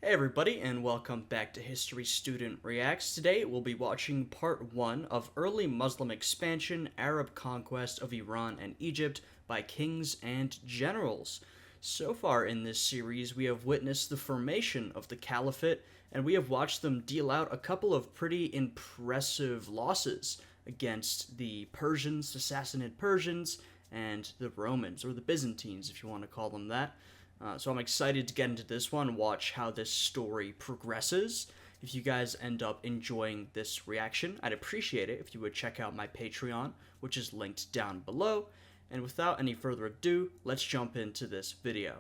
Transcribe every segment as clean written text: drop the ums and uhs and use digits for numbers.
Hey everybody, and welcome back to History Student Reacts. Today we'll be watching part 1 of Early Muslim Expansion, Arab Conquest of Iran and Egypt by Kings and Generals. So far in this series, we have witnessed the formation of the Caliphate, and we have watched them deal out a couple of pretty impressive losses against the Persians, the Sassanid Persians, and the Romans, or the Byzantines if you want to call them that. So I'm excited to get into this one, watch how this story progresses. If you guys end up enjoying this reaction, I'd appreciate it if you would check out my Patreon, which is linked down below. And without any further ado, let's jump into this video.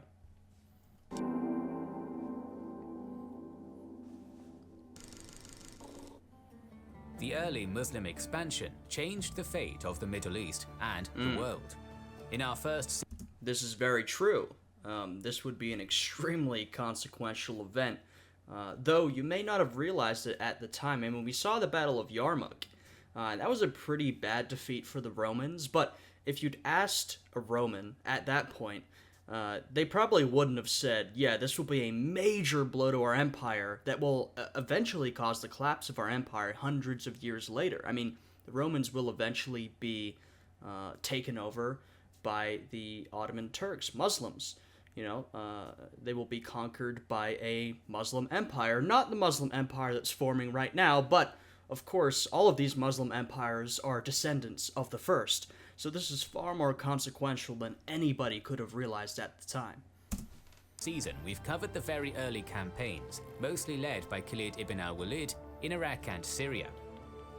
The early Muslim expansion changed the fate of the Middle East and the world. In our first... This is very true. This would be an extremely consequential event, though you may not have realized it at the time. I mean, we saw the Battle of Yarmouk. That was a pretty bad defeat for the Romans, but if you'd asked a Roman at that point, they probably wouldn't have said, yeah, this will be a major blow to our empire that will eventually cause the collapse of our empire hundreds of years later. I mean, the Romans will eventually be taken over by the Ottoman Turks, Muslims. You know, they will be conquered by a Muslim empire. Not the Muslim empire that's forming right now, but, of course, all of these Muslim empires are descendants of the first. So this is far more consequential than anybody could have realized at the time. Season, we've covered the very early campaigns, mostly led by Khalid ibn al-Walid in Iraq and Syria.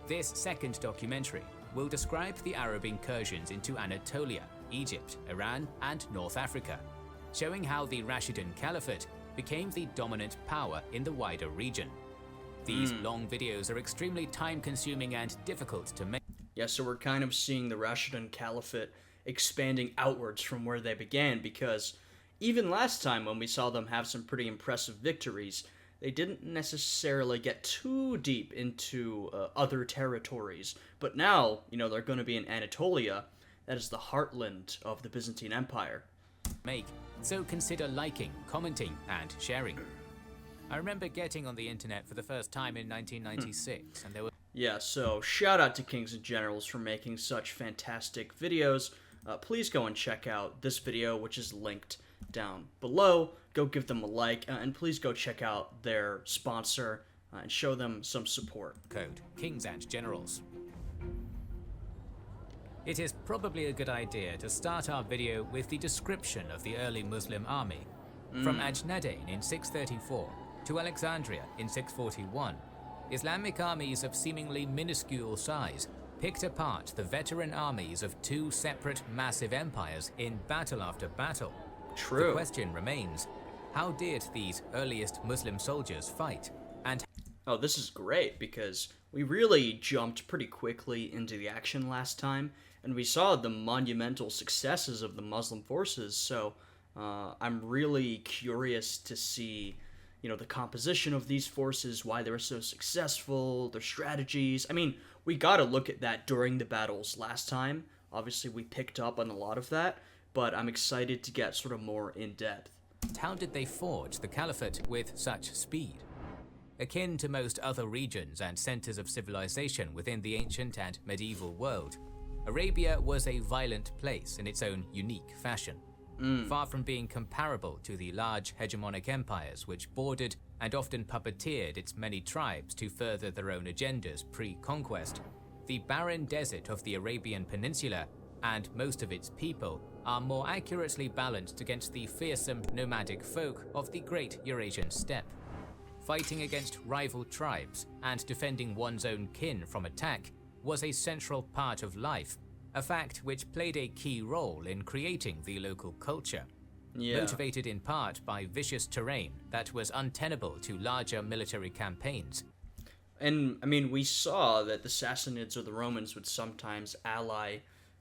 This second documentary will describe the Arab incursions into Anatolia, Egypt, Iran, and North Africa, showing how the Rashidun Caliphate became the dominant power in the wider region. These long videos are extremely time-consuming and difficult to make. Yeah, so we're kind of seeing the Rashidun Caliphate expanding outwards from where they began, because even last time when we saw them have some pretty impressive victories, they didn't necessarily get too deep into other territories. But now, you know, they're going to be in Anatolia. That is the heartland of the Byzantine Empire. So consider liking, commenting, and sharing. I remember getting on the internet for the first time in 1996, and there were... Yeah, so shout out to Kings and Generals for making such fantastic videos. Please go and check out this video, which is linked down below. Go give them a like, and please go check out their sponsor and show them some support. Code Kings and Generals. It is probably a good idea to start our video with the description of the early Muslim army. From Ajnadain in 634 to Alexandria in 641, Islamic armies of seemingly minuscule size picked apart the veteran armies of two separate massive empires in battle after battle. True. The question remains, how did these earliest Muslim soldiers fight? And oh, this is great, because we really jumped pretty quickly into the action last time, and we saw the monumental successes of the Muslim forces, so I'm really curious to see, you know, the composition of these forces, why they were so successful, their strategies. I mean, we gotta look at that during the battles last time. Obviously, we picked up on a lot of that, but I'm excited to get sort of more in-depth. how did they forge the caliphate with such speed? Akin to most other regions and centers of civilization within the ancient and medieval world, Arabia was a violent place in its own unique fashion. Far from being comparable to the large hegemonic empires which bordered and often puppeteered its many tribes to further their own agendas pre-conquest, the barren desert of the Arabian Peninsula and most of its people are more accurately balanced against the fearsome nomadic folk of the Great Eurasian Steppe. Fighting against rival tribes and defending one's own kin from attack was a central part of life, a fact which played a key role in creating the local culture. Motivated in part by vicious terrain that was untenable to larger military campaigns. And, I mean, we saw that the Sassanids or the Romans would sometimes ally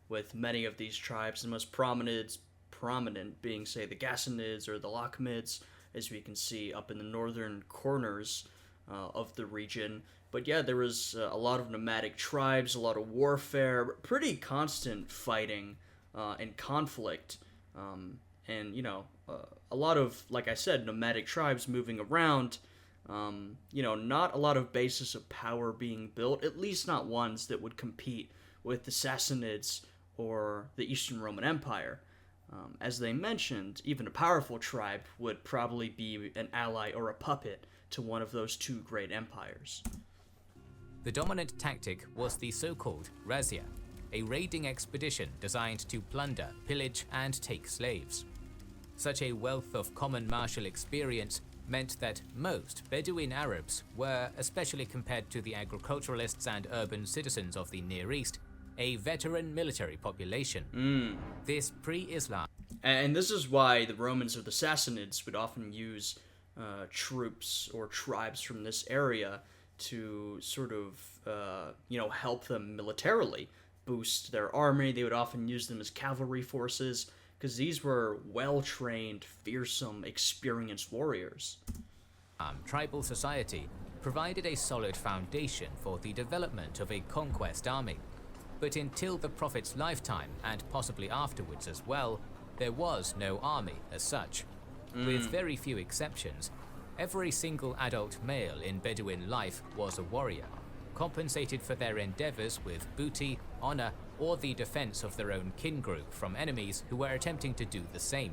with many of these tribes, the most prominent being, say, the Ghassanids or the Lakhmids, as we can see up in the northern corners of the region. But yeah, there was a lot of nomadic tribes, a lot of warfare, pretty constant fighting and conflict. and a lot of, like I said, nomadic tribes moving around. Not a lot of bases of power being built, at least not ones that would compete with the Sassanids or the Eastern Roman Empire. As they mentioned, even a powerful tribe would probably be an ally or a puppet to one of those two great empires. The dominant tactic was the so-called razzia, a raiding expedition designed to plunder, pillage, and take slaves. Such a wealth of common martial experience meant that most Bedouin Arabs were, especially compared to the agriculturalists and urban citizens of the Near East, a veteran military population. This pre-Islam. And this is why the Romans or the Sassanids would often use troops or tribes from this area to sort of, help them militarily, boost their army. They would often use them as cavalry forces, because these were well-trained, fearsome, experienced warriors. Tribal society provided a solid foundation for the development of a conquest army. But until the Prophet's lifetime, and possibly afterwards as well, there was no army as such. With very few exceptions, every single adult male in Bedouin life was a warrior, compensated for their endeavors with booty, honor, or the defense of their own kin group from enemies who were attempting to do the same.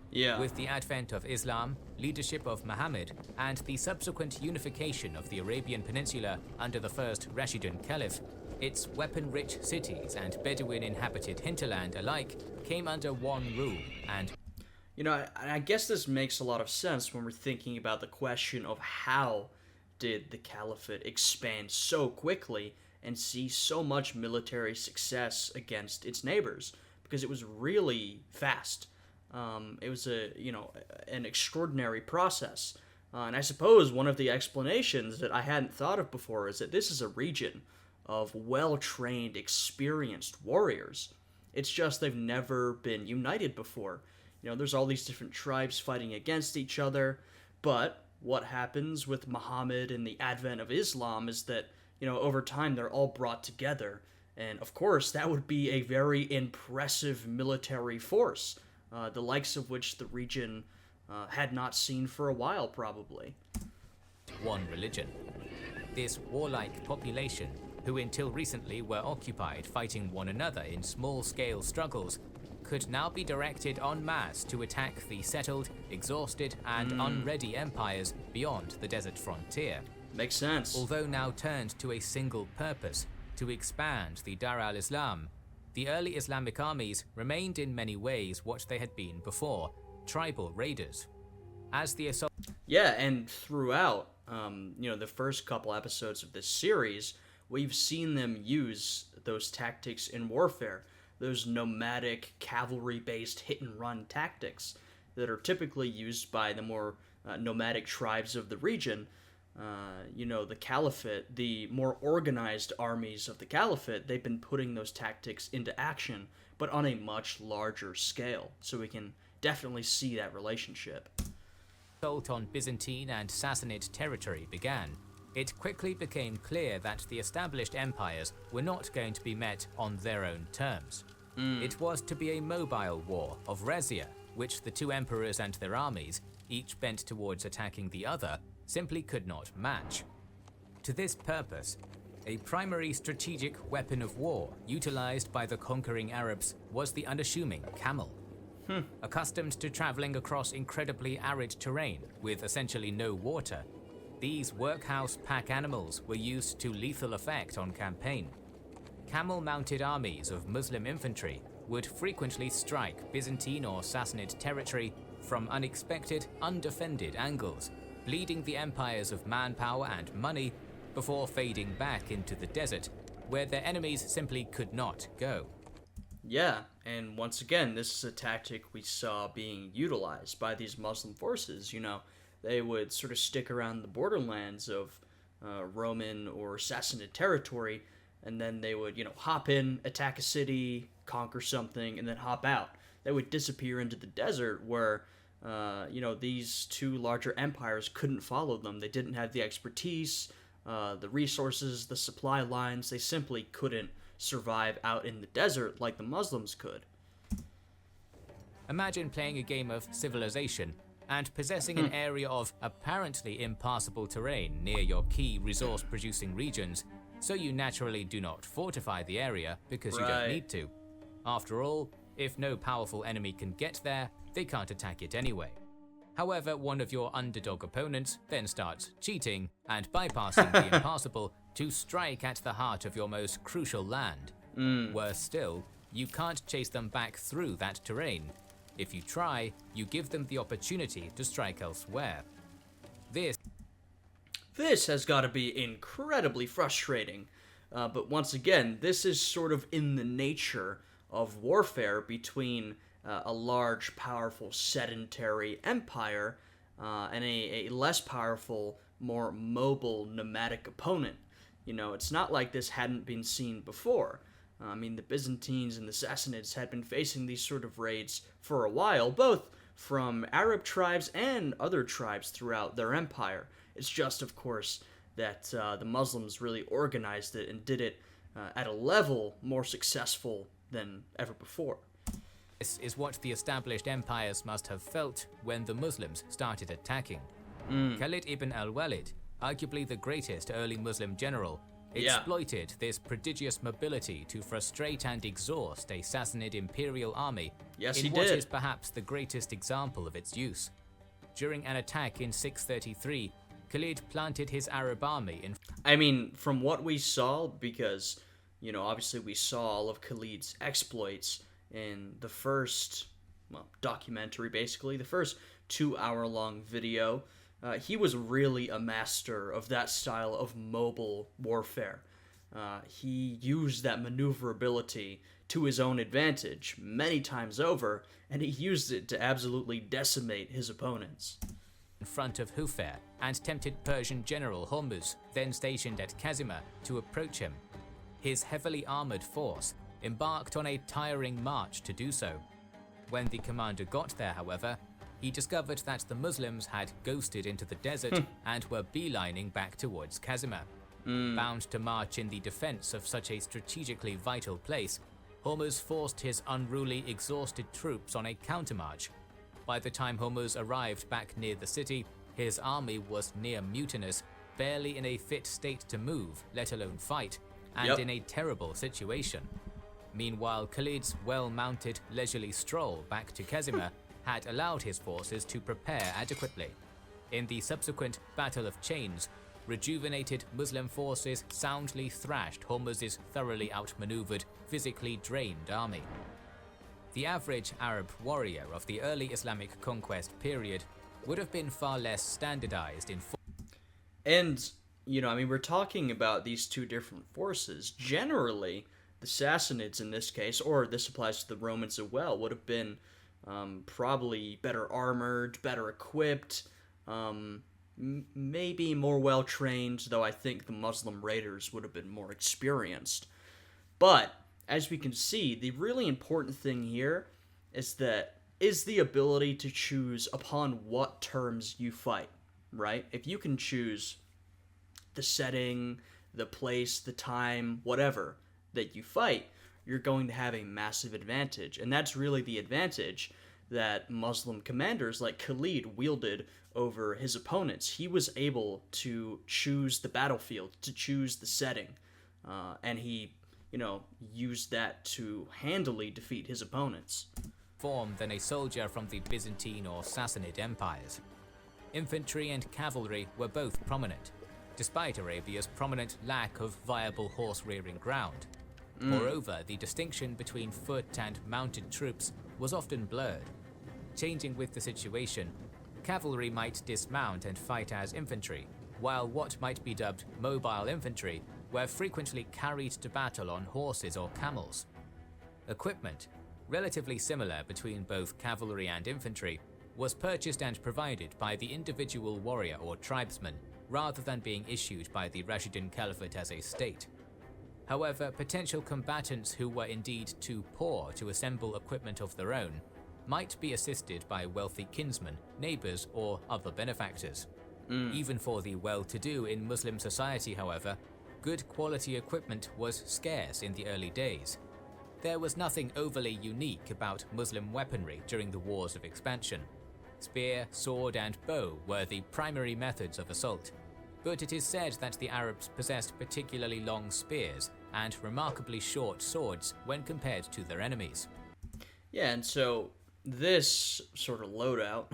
Yeah. With the advent of Islam, leadership of Muhammad, and the subsequent unification of the Arabian Peninsula under the first Rashidun Caliph, its weapon-rich cities and Bedouin-inhabited hinterland alike came under one rule, and I guess this makes a lot of sense when we're thinking about the question of how did the Caliphate expand so quickly and see so much military success against its neighbors, because it was really fast. It was an extraordinary process. And I suppose one of the explanations that I hadn't thought of before is that this is a region of well-trained, experienced warriors. It's just they've never been united before. There's all these different tribes fighting against each other, but what happens with Muhammad and the advent of Islam is that, over time they're all brought together. And of course, that would be a very impressive military force, the likes of which the region had not seen for a while, probably. one religion. This warlike population, who until recently were occupied fighting one another in small-scale struggles, could now be directed en masse to attack the settled, exhausted, and unready empires beyond the desert frontier. Makes sense. Although now turned to a single purpose, to expand the Dar al-Islam, the early Islamic armies remained in many ways what they had been before, tribal raiders. As the assault... Yeah, and throughout, the first couple episodes of this series, we've seen them use those tactics in warfare, those nomadic, cavalry-based hit-and-run tactics that are typically used by the more nomadic tribes of the region. The Caliphate, the more organized armies of the Caliphate, they've been putting those tactics into action, but on a much larger scale, so we can definitely see that relationship. Assault on Byzantine and Sassanid territory began, it quickly became clear that the established empires were not going to be met on their own terms. It was to be a mobile war of razzia, which the two emperors and their armies, each bent towards attacking the other, simply could not match. To this purpose, a primary strategic weapon of war utilized by the conquering Arabs was the unassuming camel. Accustomed to traveling across incredibly arid terrain with essentially no water, these workhouse pack animals were used to lethal effect on campaign. Camel-mounted armies of Muslim infantry would frequently strike Byzantine or Sassanid territory from unexpected, undefended angles, bleeding the empires of manpower and money before fading back into the desert, where their enemies simply could not go. Yeah, and once again, this is a tactic we saw being utilized by these Muslim forces. They would sort of stick around the borderlands of Roman or Sassanid territory, and then they would, hop in, attack a city, conquer something, and then hop out. They would disappear into the desert where, these two larger empires couldn't follow them. They didn't have the expertise, the resources, the supply lines. They simply couldn't survive out in the desert like the Muslims could. Imagine playing a game of Civilization and possessing an area of apparently impassable terrain near your key resource-producing regions, so you naturally do not fortify the area because you don't need to. After all, if no powerful enemy can get there, they can't attack it anyway. However, one of your underdog opponents then starts cheating and bypassing the impassable to strike at the heart of your most crucial land. Worse still, you can't chase them back through that terrain. If you try, you give them the opportunity to strike elsewhere. This has got to be incredibly frustrating. But once again, this is sort of in the nature of warfare between a large, powerful, sedentary empire and a less powerful, more mobile, nomadic opponent. You know, it's not like this hadn't been seen before. I mean, the Byzantines and the Sassanids had been facing these sort of raids for a while, both from Arab tribes and other tribes throughout their empire. It's just, of course, that the Muslims really organized it and did it at a level more successful than ever before. This is what the established empires must have felt when the Muslims started attacking. Khalid ibn al-Walid, arguably the greatest early Muslim general, exploited this prodigious mobility to frustrate and exhaust a Sassanid imperial army in what is perhaps the greatest example of its use. During an attack in 633, Khalid planted his Arab army in... I mean, from what we saw, because, you know, obviously we saw all of Khalid's exploits in the first, documentary basically, the first 2-hour-long video, he was really a master of that style of mobile warfare. He used that maneuverability to his own advantage many times over, and he used it to absolutely decimate his opponents. In front of Hufeir and tempted Persian general Hormuz, then stationed at Kazima, to approach him. His heavily armored force embarked on a tiring march to do so. When the commander got there, however, he discovered that the Muslims had ghosted into the desert and were beelining back towards Kazima. Bound to march in the defense of such a strategically vital place, Hormuz forced his unruly, exhausted troops on a countermarch. By the time Hormuz arrived back near the city, his army was near mutinous, barely in a fit state to move, let alone fight, and in a terrible situation. Meanwhile, Khalid's well-mounted, leisurely stroll back to Kazima had allowed his forces to prepare adequately. In the subsequent Battle of Chains, rejuvenated Muslim forces soundly thrashed Hormuz's thoroughly outmaneuvered, physically drained army. The average Arab warrior of the early Islamic conquest period would have been far less standardized in And, you know, I mean, we're talking about these two different forces. Generally, the Sassanids in this case, or this applies to the Romans as well, would have been probably better armored, better equipped, maybe more well-trained, though I think the Muslim raiders would have been more experienced. But, as we can see, the really important thing here is the ability to choose upon what terms you fight, right? If you can choose the setting, the place, the time, whatever that you fight, you're going to have a massive advantage. And that's really the advantage that Muslim commanders like Khalid wielded over his opponents. He was able to choose the battlefield, to choose the setting, and he, you know, used that to handily defeat his opponents. Than a soldier from the Byzantine or Sassanid empires. Infantry and cavalry were both prominent, despite Arabia's prominent lack of viable horse-rearing ground. Moreover, the distinction between foot and mounted troops was often blurred. Changing with the situation, cavalry might dismount and fight as infantry, while what might be dubbed mobile infantry were frequently carried to battle on horses or camels. Equipment, relatively similar between both cavalry and infantry, was purchased and provided by the individual warrior or tribesman, rather than being issued by the Rashidun Caliphate as a state. However, potential combatants who were indeed too poor to assemble equipment of their own might be assisted by wealthy kinsmen, neighbors, or other benefactors. Even for the well-to-do in Muslim society, however, good quality equipment was scarce in the early days. There was nothing overly unique about Muslim weaponry during the wars of expansion. Spear, sword, and bow were the primary methods of assault, but it is said that the Arabs possessed particularly long spears and remarkably short swords when compared to their enemies. Yeah, and so this sort of loadout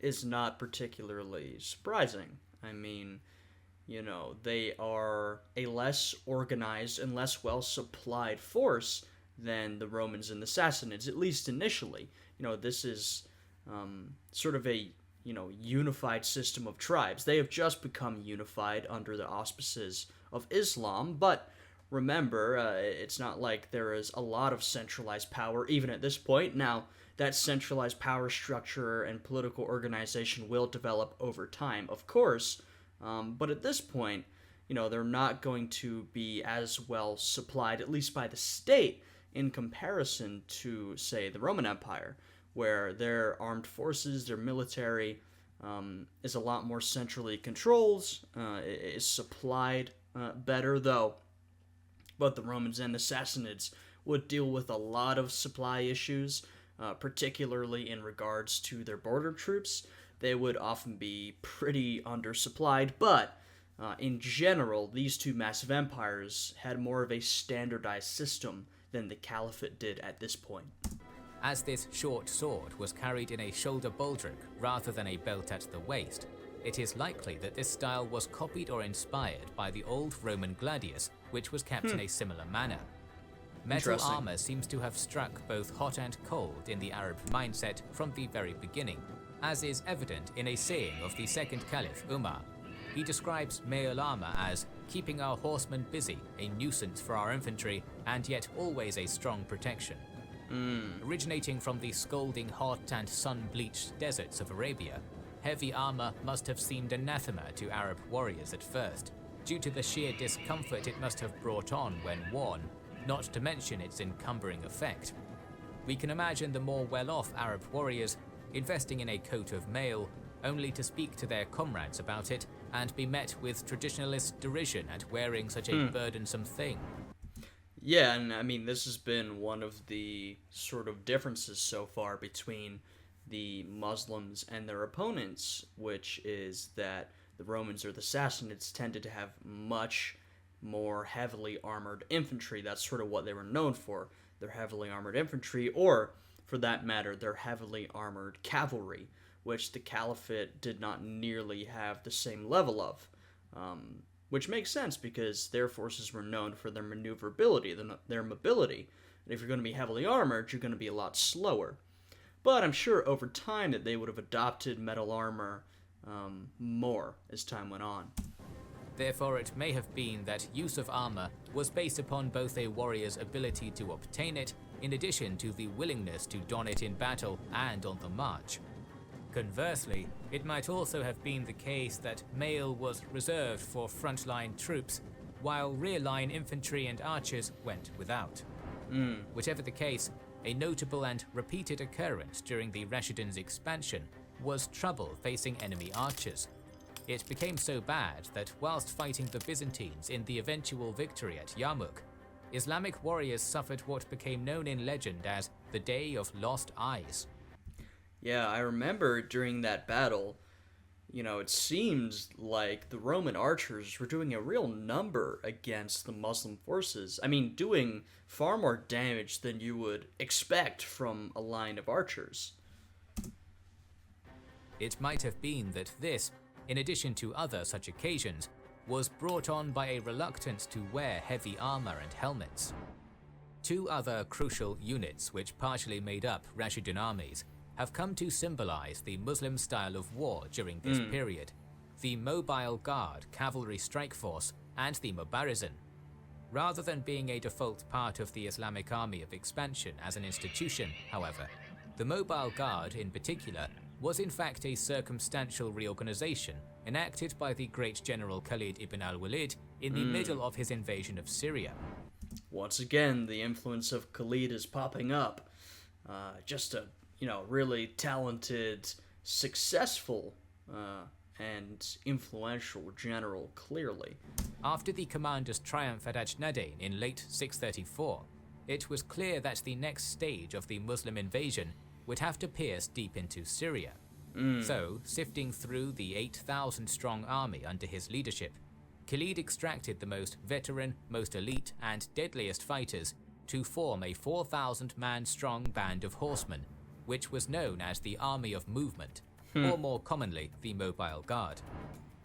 is not particularly surprising. I mean, they are a less organized and less well supplied force than the Romans and the Sassanids, at least initially. This is sort of a unified system of tribes. They have just become unified under the auspices of Islam, but remember, it's not like there is a lot of centralized power even at this point. Now, that centralized power structure and political organization will develop over time, of course, but at this point, they're not going to be as well supplied, at least by the state, in comparison to, say, the Roman Empire, where their armed forces, their military, is a lot more centrally controlled, is supplied better, though. But the Romans and the Sassanids would deal with a lot of supply issues, particularly in regards to their border troops. They would often be pretty undersupplied, but in general, these two massive empires had more of a standardized system than the Caliphate did at this point. As this short sword was carried in a shoulder baldric rather than a belt at the waist, it is likely that this style was copied or inspired by the old Roman gladius, which was kept in a similar manner. Metal armor seems to have struck both hot and cold in the Arab mindset from the very beginning, as is evident in a saying of the second Caliph Umar. He describes mail armor as keeping our horsemen busy, a nuisance for our infantry, and yet always a strong protection. Originating from the scalding hot and sun-bleached deserts of Arabia, heavy armor must have seemed anathema to Arab warriors at first, due to the sheer discomfort it must have brought on when worn, not to mention its encumbering effect. We can imagine the more well-off Arab warriors investing in a coat of mail, only to speak to their comrades about it and be met with traditionalist derision at wearing such a burdensome thing. Yeah, and I mean, this has been one of the sort of differences so far between the Muslims and their opponents, which is that the Romans or the Sassanids tended to have much more heavily armored infantry. That's sort of what they were known for, their heavily armored infantry, or, for that matter, their heavily armored cavalry, which the Caliphate did not nearly have the same level of. Which makes sense because their forces were known for their maneuverability, their mobility. And if you're going to be heavily armored, you're going to be a lot slower. But I'm sure over time that they would have adopted metal armor more as time went on. Therefore, it may have been that use of armor was based upon both a warrior's ability to obtain it, in addition to the willingness to don it in battle and on the march. Conversely, it might also have been the case that mail was reserved for frontline troops, while rear-line infantry and archers went without. Whichever the case, a notable and repeated occurrence during the Rashidun's expansion was trouble facing enemy archers. It became so bad that whilst fighting the Byzantines in the eventual victory at Yarmouk, Islamic warriors suffered what became known in legend as the Day of Lost Eyes. Yeah, I remember during that battle, it seems like the Roman archers were doing a real number against the Muslim forces. I mean, doing far more damage than you would expect from a line of archers. It might have been that this, in addition to other such occasions, was brought on by a reluctance to wear heavy armor and helmets. Two other crucial units which partially made up Rashidun armies have come to symbolize the Muslim style of war during this period: the Mobile Guard Cavalry Strike Force and the Mubarizan. Rather than being a default part of the Islamic Army of Expansion as an institution, however, the Mobile Guard in particular was in fact a circumstantial reorganization enacted by the great General Khalid ibn al-Walid in the middle of his invasion of Syria. Once again, the influence of Khalid is popping up. Just a really talented, successful, and influential general, clearly. After the commander's triumph at Ajnadayn in late 634, it was clear that the next stage of the Muslim invasion would have to pierce deep into Syria. So, sifting through the 8,000-strong army under his leadership, Khalid extracted the most veteran, most elite, and deadliest fighters to form a 4,000-man-strong band of horsemen, which was known as the Army of Movement, or more commonly, the Mobile Guard.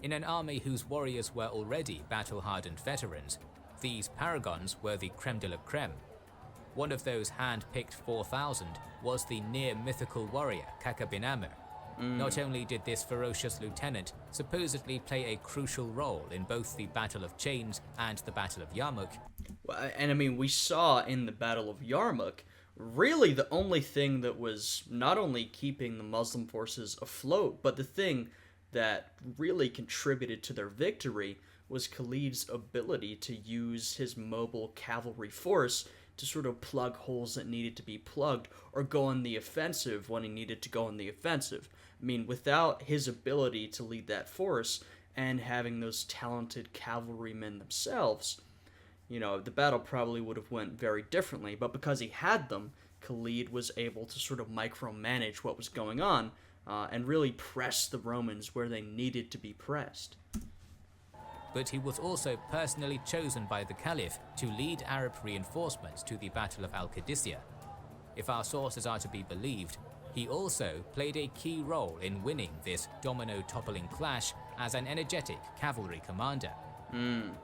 In an army whose warriors were already battle-hardened veterans, these paragons were the creme de la creme. One of those hand-picked 4,000 was the near-mythical warrior Kaka bin Amr. Not only did this ferocious lieutenant supposedly play a crucial role in both the Battle of Chains and the Battle of Yarmouk. Well, and I mean, we saw in the Battle of Yarmouk, really the only thing that was not only keeping the Muslim forces afloat, but the thing that really contributed to their victory was Khalid's ability to use his mobile cavalry force to sort of plug holes that needed to be plugged or go on the offensive when he needed to go on the offensive. I mean, without his ability to lead that force and having those talented cavalrymen themselves, you know, the battle probably would have went very differently. But because he had them, Khalid was able to sort of micromanage what was going on and really press the Romans where they needed to be pressed. But he was also personally chosen by the Caliph to lead Arab reinforcements to the Battle of Al-Qadisiyah. If our sources are to be believed, he also played a key role in winning this domino-toppling clash as an energetic cavalry commander.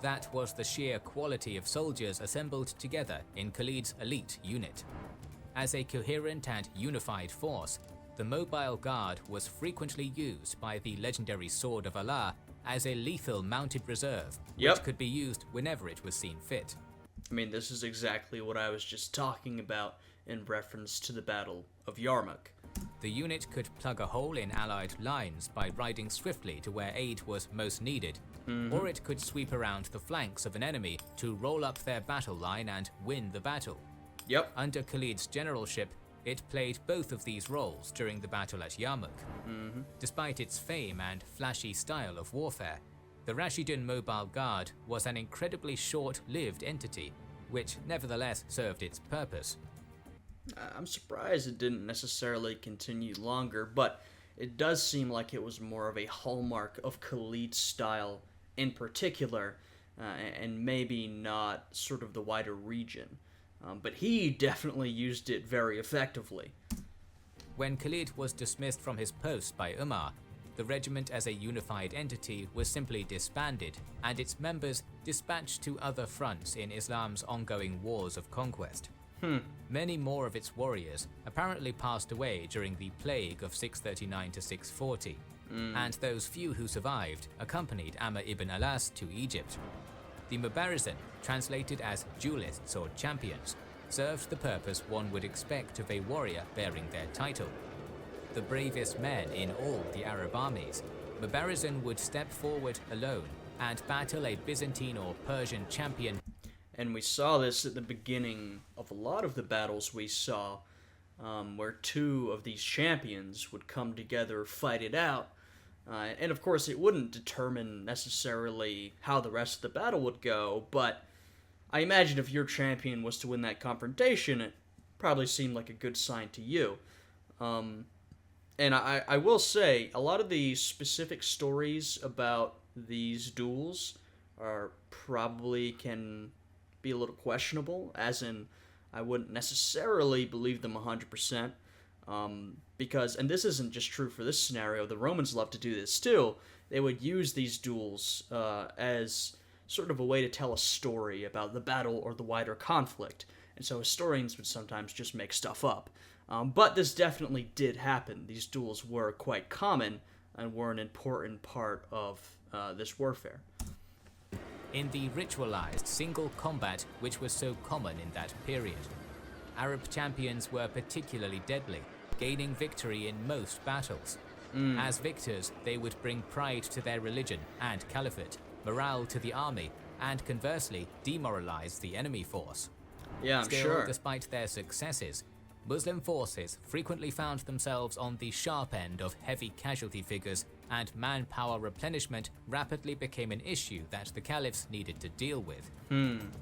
That was the sheer quality of soldiers assembled together in Khalid's elite unit. As a coherent and unified force, the Mobile Guard was frequently used by the legendary Sword of Allah as a lethal mounted reserve, which could be used whenever it was seen fit. I mean, this is exactly what I was just talking about in reference to the Battle of Yarmouk. The unit could plug a hole in Allied lines by riding swiftly to where aid was most needed, or it could sweep around the flanks of an enemy to roll up their battle line and win the battle. Under Khalid's generalship, it played both of these roles during the battle at Yarmouk. Despite its fame and flashy style of warfare, the Rashidun Mobile Guard was an incredibly short-lived entity, which nevertheless served its purpose. I'm surprised it didn't necessarily continue longer, but it does seem like it was more of a hallmark of Khalid's style in particular, and maybe not sort of the wider region. But he definitely used it very effectively. When Khalid was dismissed from his post by Umar, the regiment as a unified entity was simply disbanded, and its members dispatched to other fronts in Islam's ongoing wars of conquest. Many more of its warriors apparently passed away during the plague of 639 to 640, and those few who survived accompanied Amr ibn Alas to Egypt. The Mubarizan, translated as duelists or champions, served the purpose one would expect of a warrior bearing their title. The bravest men in all the Arab armies, Mubarizan would step forward alone and battle a Byzantine or Persian champion. And we saw this at the beginning of a lot of the battles we saw, where two of these champions would come together, fight it out. And of course, it wouldn't determine necessarily how the rest of the battle would go, but I imagine if your champion was to win that confrontation, it probably seemed like a good sign to you. And I will say, a lot of the specific stories about these duels are probably can be a little questionable, as in, I wouldn't necessarily believe them 100%. Because, and this isn't just true for this scenario, the Romans love to do this too, they would use these duels as sort of a way to tell a story about the battle or the wider conflict, and so historians would sometimes just make stuff up. But this definitely did happen. These duels were quite common and were an important part of this warfare. In the ritualized single combat which was so common in that period, Arab champions were particularly deadly, gaining victory in most battles. As victors, they would bring pride to their religion and caliphate, morale to the army, and conversely, demoralize the enemy force. Yeah, I'm Still, sure. despite their successes, Muslim forces frequently found themselves on the sharp end of heavy casualty figures, and manpower replenishment rapidly became an issue that the caliphs needed to deal with.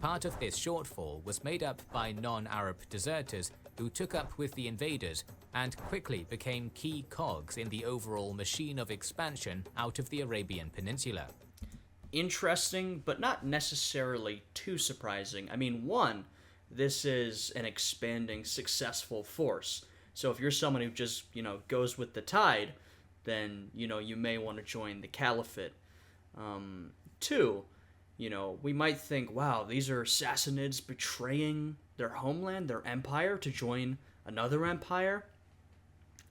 Part of this shortfall was made up by non-Arab deserters who took up with the invaders and quickly became key cogs in the overall machine of expansion out of the Arabian Peninsula. Interesting, but not necessarily too surprising. I mean, one, this is an expanding, successful force. So if you're someone who just, goes with the tide, then, you may want to join the caliphate. Two, we might think, wow, these are Sassanids betraying their homeland, their empire, to join another empire.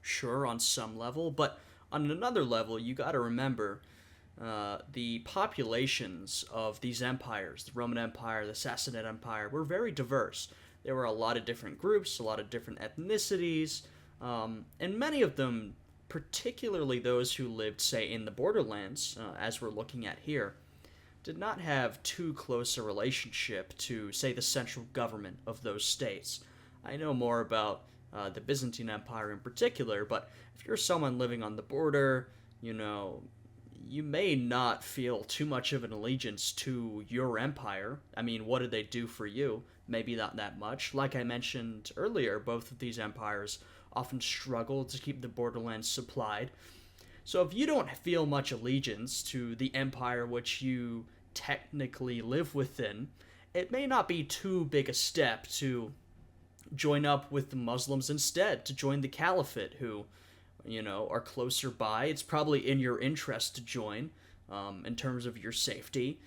Sure, on some level, but on another level, you got to remember the populations of these empires, the Roman Empire, the Sassanid Empire, were very diverse. There were a lot of different groups, a lot of different ethnicities, and many of them, particularly those who lived, say, in the borderlands, as we're looking at here, did not have too close a relationship to, say, the central government of those states. I know more about the Byzantine Empire in particular, but if you're someone living on the border, you may not feel too much of an allegiance to your empire. I mean, what did they do for you? Maybe not that much. Like I mentioned earlier, both of these empires often struggled to keep the borderlands supplied. So if you don't feel much allegiance to the empire which you technically live within, it may not be too big a step to join up with the Muslims instead, to join the caliphate, who are closer by. It's probably in your interest to join, in terms of your safety.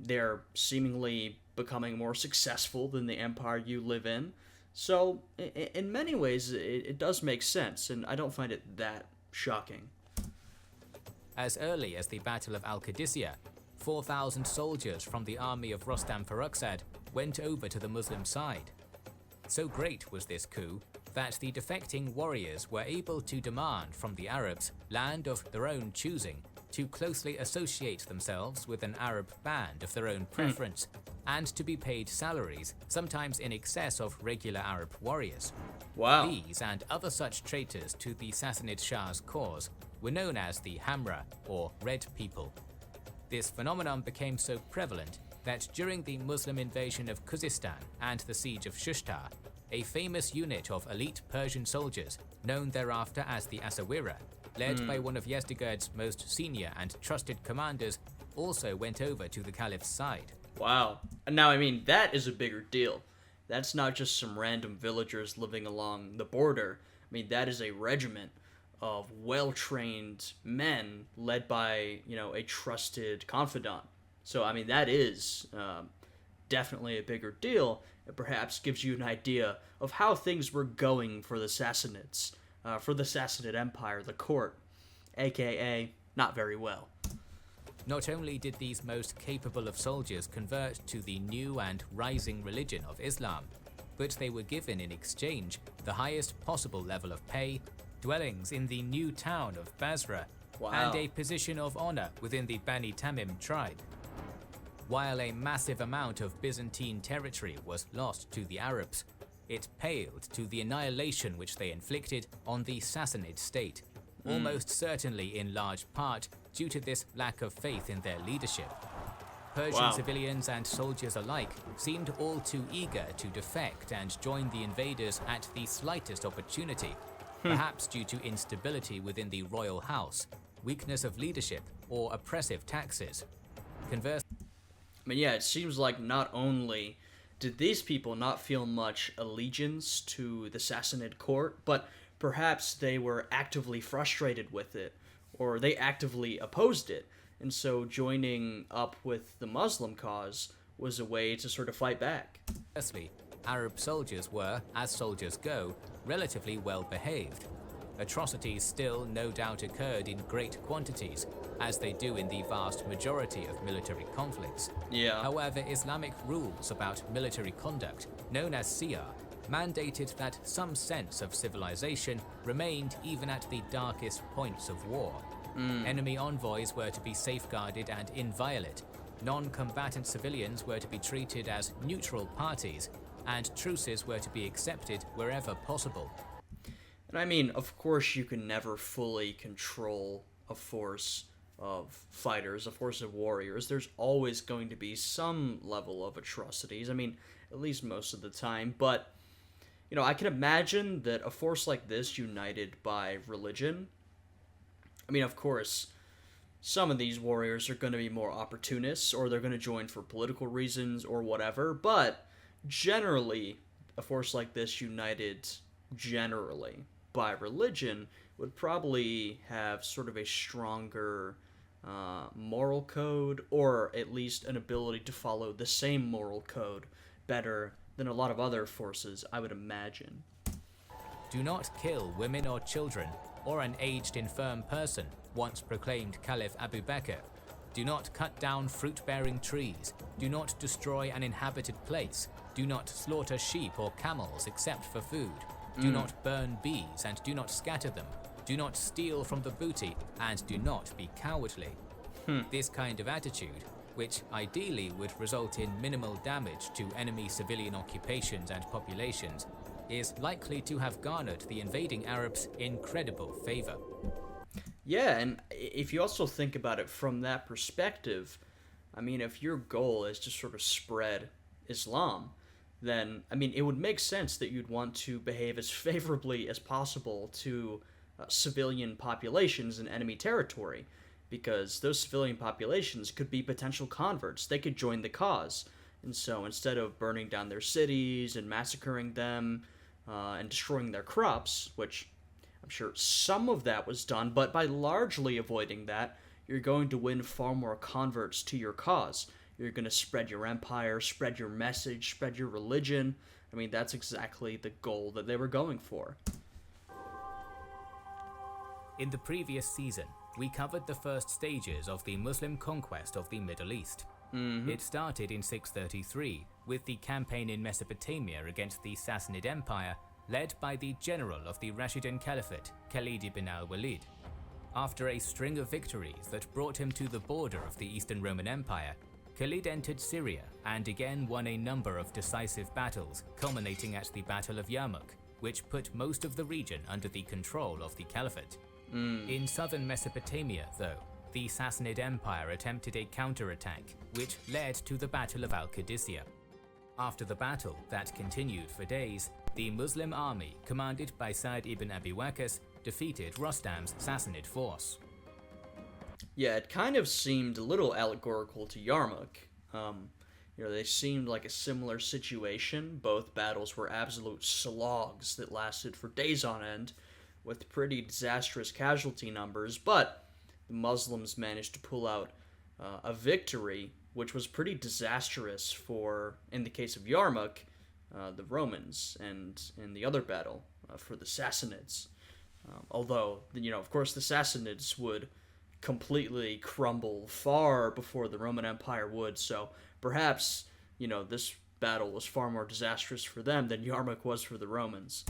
They're seemingly becoming more successful than the empire you live in. So, in many ways, it does make sense, and I don't find it that shocking. As early as the Battle of Al-Qadisiyah, 4,000 soldiers from the army of Rostam Farrukhzad went over to the Muslim side. So great was this coup that the defecting warriors were able to demand from the Arabs land of their own choosing, to closely associate themselves with an Arab band of their own preference, and to be paid salaries, sometimes in excess of regular Arab warriors. Wow. These and other such traitors to the Sassanid Shah's cause were known as the Hamra, or Red People. This phenomenon became so prevalent that during the Muslim invasion of Khuzestan and the siege of Shushtar, a famous unit of elite Persian soldiers, known thereafter as the Asawira, led by one of Yezdegerd's most senior and trusted commanders, also went over to the Caliph's side. Wow. Now, I mean, that is a bigger deal. That's not just some random villagers living along the border. I mean, that is a regiment of well-trained men led by, a trusted confidant. So, I mean, that is definitely a bigger deal. It perhaps gives you an idea of how things were going for the Sassanids, for the Sassanid Empire, the court, aka not very well. Not only did these most capable of soldiers convert to the new and rising religion of Islam, but they were given in exchange the highest possible level of pay, dwellings in the new town of Basra, and a position of honor within the Bani Tamim tribe. While a massive amount of Byzantine territory was lost to the Arabs, it paled to the annihilation which they inflicted on the Sassanid state, almost certainly in large part due to this lack of faith in their leadership. Persian civilians and soldiers alike seemed all too eager to defect and join the invaders at the slightest opportunity, perhaps due to instability within the royal house, weakness of leadership, or oppressive taxes. Conversely, I mean, yeah, it seems like not only did these people not feel much allegiance to the Sassanid court, but perhaps they were actively frustrated with it, or they actively opposed it, and so joining up with the Muslim cause was a way to sort of fight back. Firstly, Arab soldiers were, as soldiers go, relatively well behaved. Atrocities still no doubt occurred in great quantities, as they do in the vast majority of military conflicts. Yeah. However, Islamic rules about military conduct, known as siyar, mandated that some sense of civilization remained even at the darkest points of war. Enemy envoys were to be safeguarded and inviolate. Non-combatant civilians were to be treated as neutral parties, and truces were to be accepted wherever possible. And I mean, of course, you can never fully control a force of fighters, a force of warriors. There's always going to be some level of atrocities. I mean, at least most of the time. But, I can imagine that a force like this united by religion. I mean, of course, some of these warriors are going to be more opportunists, or they're going to join for political reasons or whatever. But generally, a force like this united generally by religion would probably have sort of a stronger moral code, or at least an ability to follow the same moral code better than a lot of other forces, I would imagine. Do not kill women or children, or an aged infirm person, once proclaimed Caliph Abu Bakr. Do not cut down fruit-bearing trees. Do not destroy an inhabited place. Do not slaughter sheep or camels except for food. Do not burn bees, and do not scatter them. Do not steal from the booty, and do not be cowardly. This kind of attitude, which ideally would result in minimal damage to enemy civilian occupations and populations, is likely to have garnered the invading Arabs incredible favor. Yeah, and if you also think about it from that perspective, I mean, if your goal is to sort of spread Islam, then, I mean, it would make sense that you'd want to behave as favorably as possible to civilian populations in enemy territory, because those civilian populations could be potential converts. They could join the cause. And so instead of burning down their cities and massacring them and destroying their crops, which I'm sure some of that was done, but by largely avoiding that, you're going to win far more converts to your cause. You're going to spread your empire, spread your message, spread your religion. I mean, that's exactly the goal that they were going for. In the previous season, we covered the first stages of the Muslim conquest of the Middle East. It started in 633 with the campaign in Mesopotamia against the Sassanid Empire, led by the general of the Rashidun Caliphate, Khalid ibn al-Walid. After a string of victories that brought him to the border of the Eastern Roman Empire, Khalid entered Syria and again won a number of decisive battles, culminating at the Battle of Yarmouk, which put most of the region under the control of the Caliphate. In southern Mesopotamia, though, the Sassanid Empire attempted a counterattack, which led to the Battle of Al-Qadisiyah. After the battle, that continued for days, the Muslim army, commanded by Sa'd ibn Abi Waqqas, defeated Rostam's Sassanid force. Yeah, it kind of seemed a little allegorical to Yarmouk. They seemed like a similar situation. Both battles were absolute slogs that lasted for days on end, with pretty disastrous casualty numbers, but the Muslims managed to pull out a victory, which was pretty disastrous for, in the case of Yarmouk, the Romans, and in the other battle, for the Sassanids. Although, of course, the Sassanids would completely crumble far before the Roman Empire would, so perhaps, this battle was far more disastrous for them than Yarmouk was for the Romans.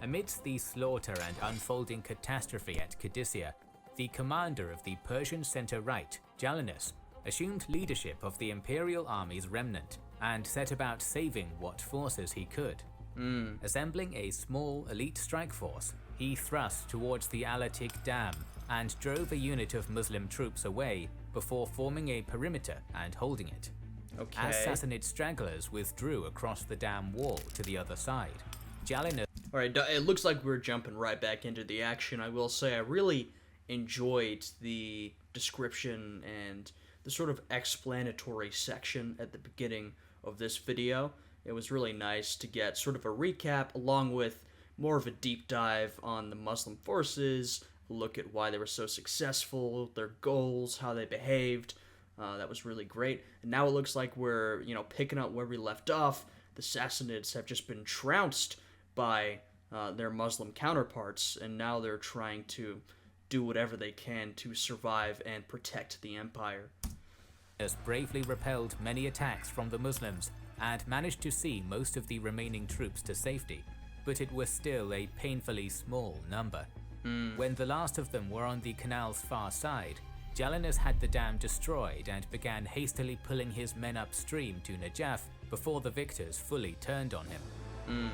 Amidst the slaughter and unfolding catastrophe at Qadisiyah, the commander of the Persian center-right, Jalinus, assumed leadership of the imperial army's remnant and set about saving what forces he could. Assembling a small elite strike force, he thrust towards the Al-Atiq Dam and drove a unit of Muslim troops away before forming a perimeter and holding it. Okay. As Sassanid stragglers withdrew across the dam wall to the other side, Jalinus... Alright, it looks like we're jumping right back into the action. I will say I really enjoyed the description and the sort of explanatory section at the beginning of this video. It was really nice to get sort of a recap along with more of a deep dive on the Muslim forces, a look at why they were so successful, their goals, how they behaved. That was really great. And now it looks like we're, picking up where we left off. The Sassanids have just been trounced by their Muslim counterparts, and now they're trying to do whatever they can to survive and protect the empire. bravely repelled many attacks from the Muslims and managed to see most of the remaining troops to safety, but it was still a painfully small number. When the last of them were on the canal's far side, Jalinus had the dam destroyed and began hastily pulling his men upstream to Najaf before the victors fully turned on him.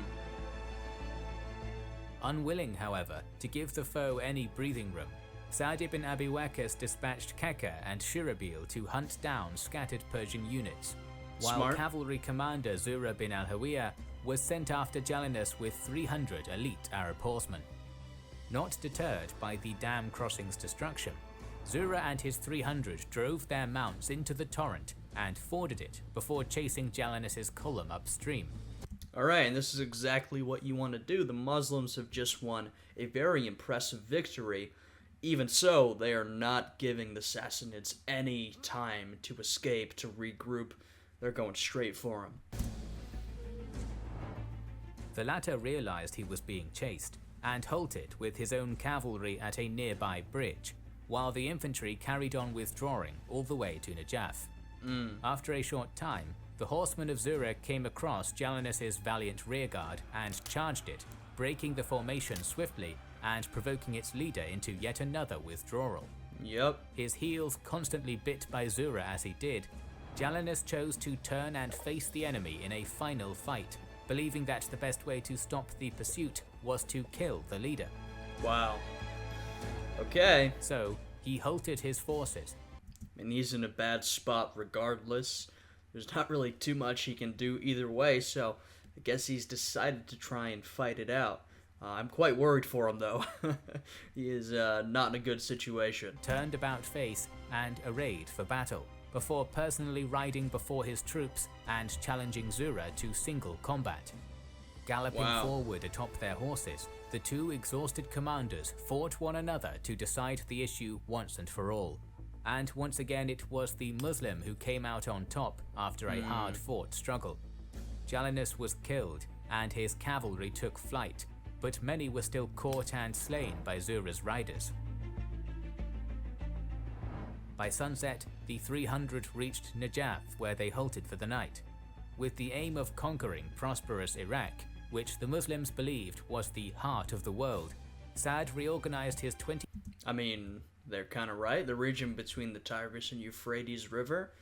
Unwilling, however, to give the foe any breathing room, Sa'd ibn Abi Waqqas dispatched Kaka and Shirabil to hunt down scattered Persian units, while Smart. cavalry commander Zura bin al-Hawiyah was sent after Jalinus with 300 elite Arab horsemen. Not deterred by the dam crossing's destruction, Zura and his 300 drove their mounts into the torrent and forded it before chasing Jalinus's column upstream. Alright, and this is exactly what you want to do. The Muslims have just won a very impressive victory. Even so, they are not giving the Sassanids any time to escape, to regroup. They're going straight for him. The latter realized he was being chased and halted with his own cavalry at a nearby bridge, while the infantry carried on withdrawing all the way to Najaf. After a short time, the horsemen of Zura came across Jalinus's valiant rearguard and charged it, breaking the formation swiftly and provoking its leader into yet another withdrawal. Yep. His heels constantly bit by Zura as he did, Jalinus chose to turn and face the enemy in a final fight, believing that the best way to stop the pursuit was to kill the leader. Wow. Okay. So, he halted his forces. And he's in a bad spot regardless. There's not really too much he can do either way, so I guess he's decided to try and fight it out. I'm quite worried for him, though. He is not in a good situation. Turned about face and arrayed for battle, before personally riding before his troops and challenging Zura to single combat. Galloping forward atop their horses, the two exhausted commanders fought one another to decide the issue once and for all. And once again it was the Muslim who came out on top after a hard-fought struggle. Jalinus was killed and his cavalry took flight, but many were still caught and slain by Zura's riders. By sunset, the 300 reached Najaf, where they halted for the night. With the aim of conquering prosperous Iraq, which the Muslims believed was the heart of the world, Sa'd reorganized his 20... I mean, they're kind of right. The region between the Tigris and Euphrates River,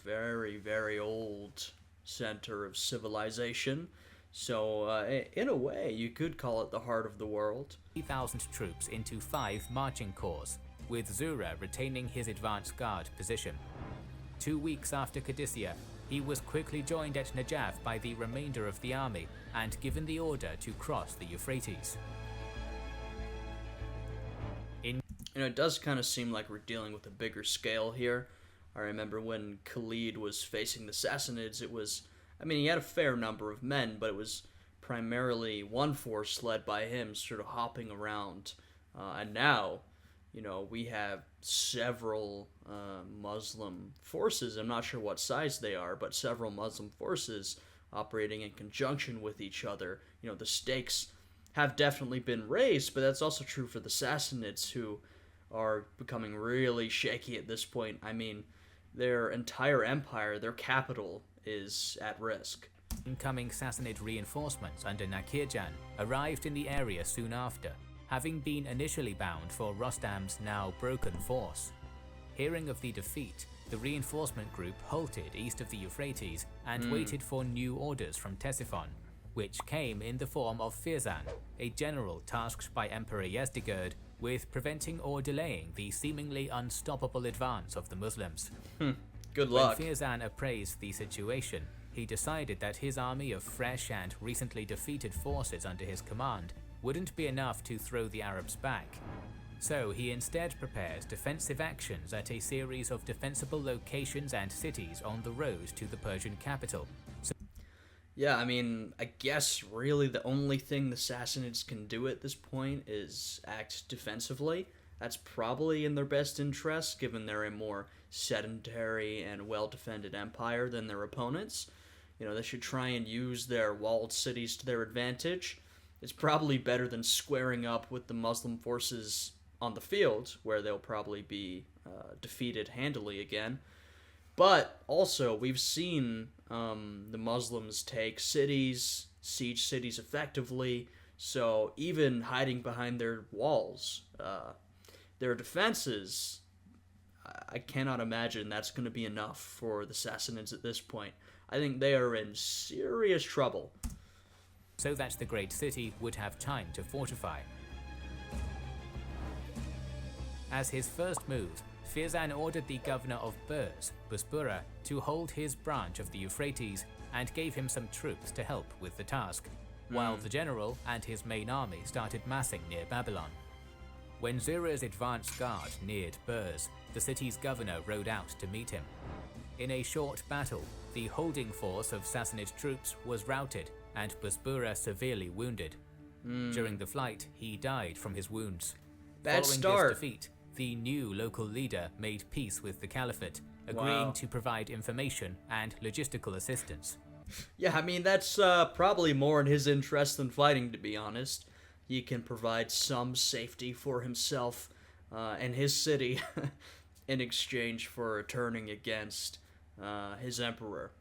very, very old center of civilization. So, in a way, you could call it the heart of the world. 3,000 troops into 5 marching corps, with Zura retaining his advance guard position. 2 weeks after Qadisiyah, he was quickly joined at Najaf by the remainder of the army and given the order to cross the Euphrates. It does kind of seem like we're dealing with a bigger scale here. I remember when Khalid was facing the Sassanids, he had a fair number of men, but it was primarily one force led by him sort of hopping around. And now, we have several Muslim forces. I'm not sure what size they are, but several Muslim forces operating in conjunction with each other. The stakes have definitely been raised, but that's also true for the Sassanids, who are becoming really shaky at this point. I mean, their entire empire, their capital, is at risk. Incoming Sassanid reinforcements under Nakirjan arrived in the area soon after, having been initially bound for Rostam's now broken force. Hearing of the defeat, the reinforcement group halted east of the Euphrates and waited for new orders from Ctesiphon, which came in the form of Firzan, a general tasked by Emperor Yezdegerd with preventing or delaying the seemingly unstoppable advance of the Muslims. Good luck. When Firzan appraised the situation, he decided that his army of fresh and recently defeated forces under his command wouldn't be enough to throw the Arabs back. So he instead prepares defensive actions at a series of defensible locations and cities on the road to the Persian capital. Yeah, I guess really the only thing the Sassanids can do at this point is act defensively. That's probably in their best interest, given they're a more sedentary and well-defended empire than their opponents. They should try and use their walled cities to their advantage. It's probably better than squaring up with the Muslim forces on the field, where they'll probably be defeated handily again. But also, we've seen the Muslims take cities, siege cities effectively, so even hiding behind their walls, their defenses I cannot imagine that's going to be enough for the Sassanids at this point. I think they are in serious trouble. So that the great city would have time to fortify. As his first move, Firzan ordered the governor of Burz, Bospura, to hold his branch of the Euphrates and gave him some troops to help with the task, while the general and his main army started massing near Babylon. When Zura's advance guard neared Burz, the city's governor rode out to meet him. In a short battle, the holding force of Sassanid troops was routed and Bospura severely wounded. During the flight, he died from his wounds. Bad Following start. his defeat, the new local leader made peace with the caliphate, agreeing to provide information and logistical assistance. Yeah, I mean, that's probably more in his interest than fighting, to be honest. He can provide some safety for himself and his city in exchange for turning against his emperor.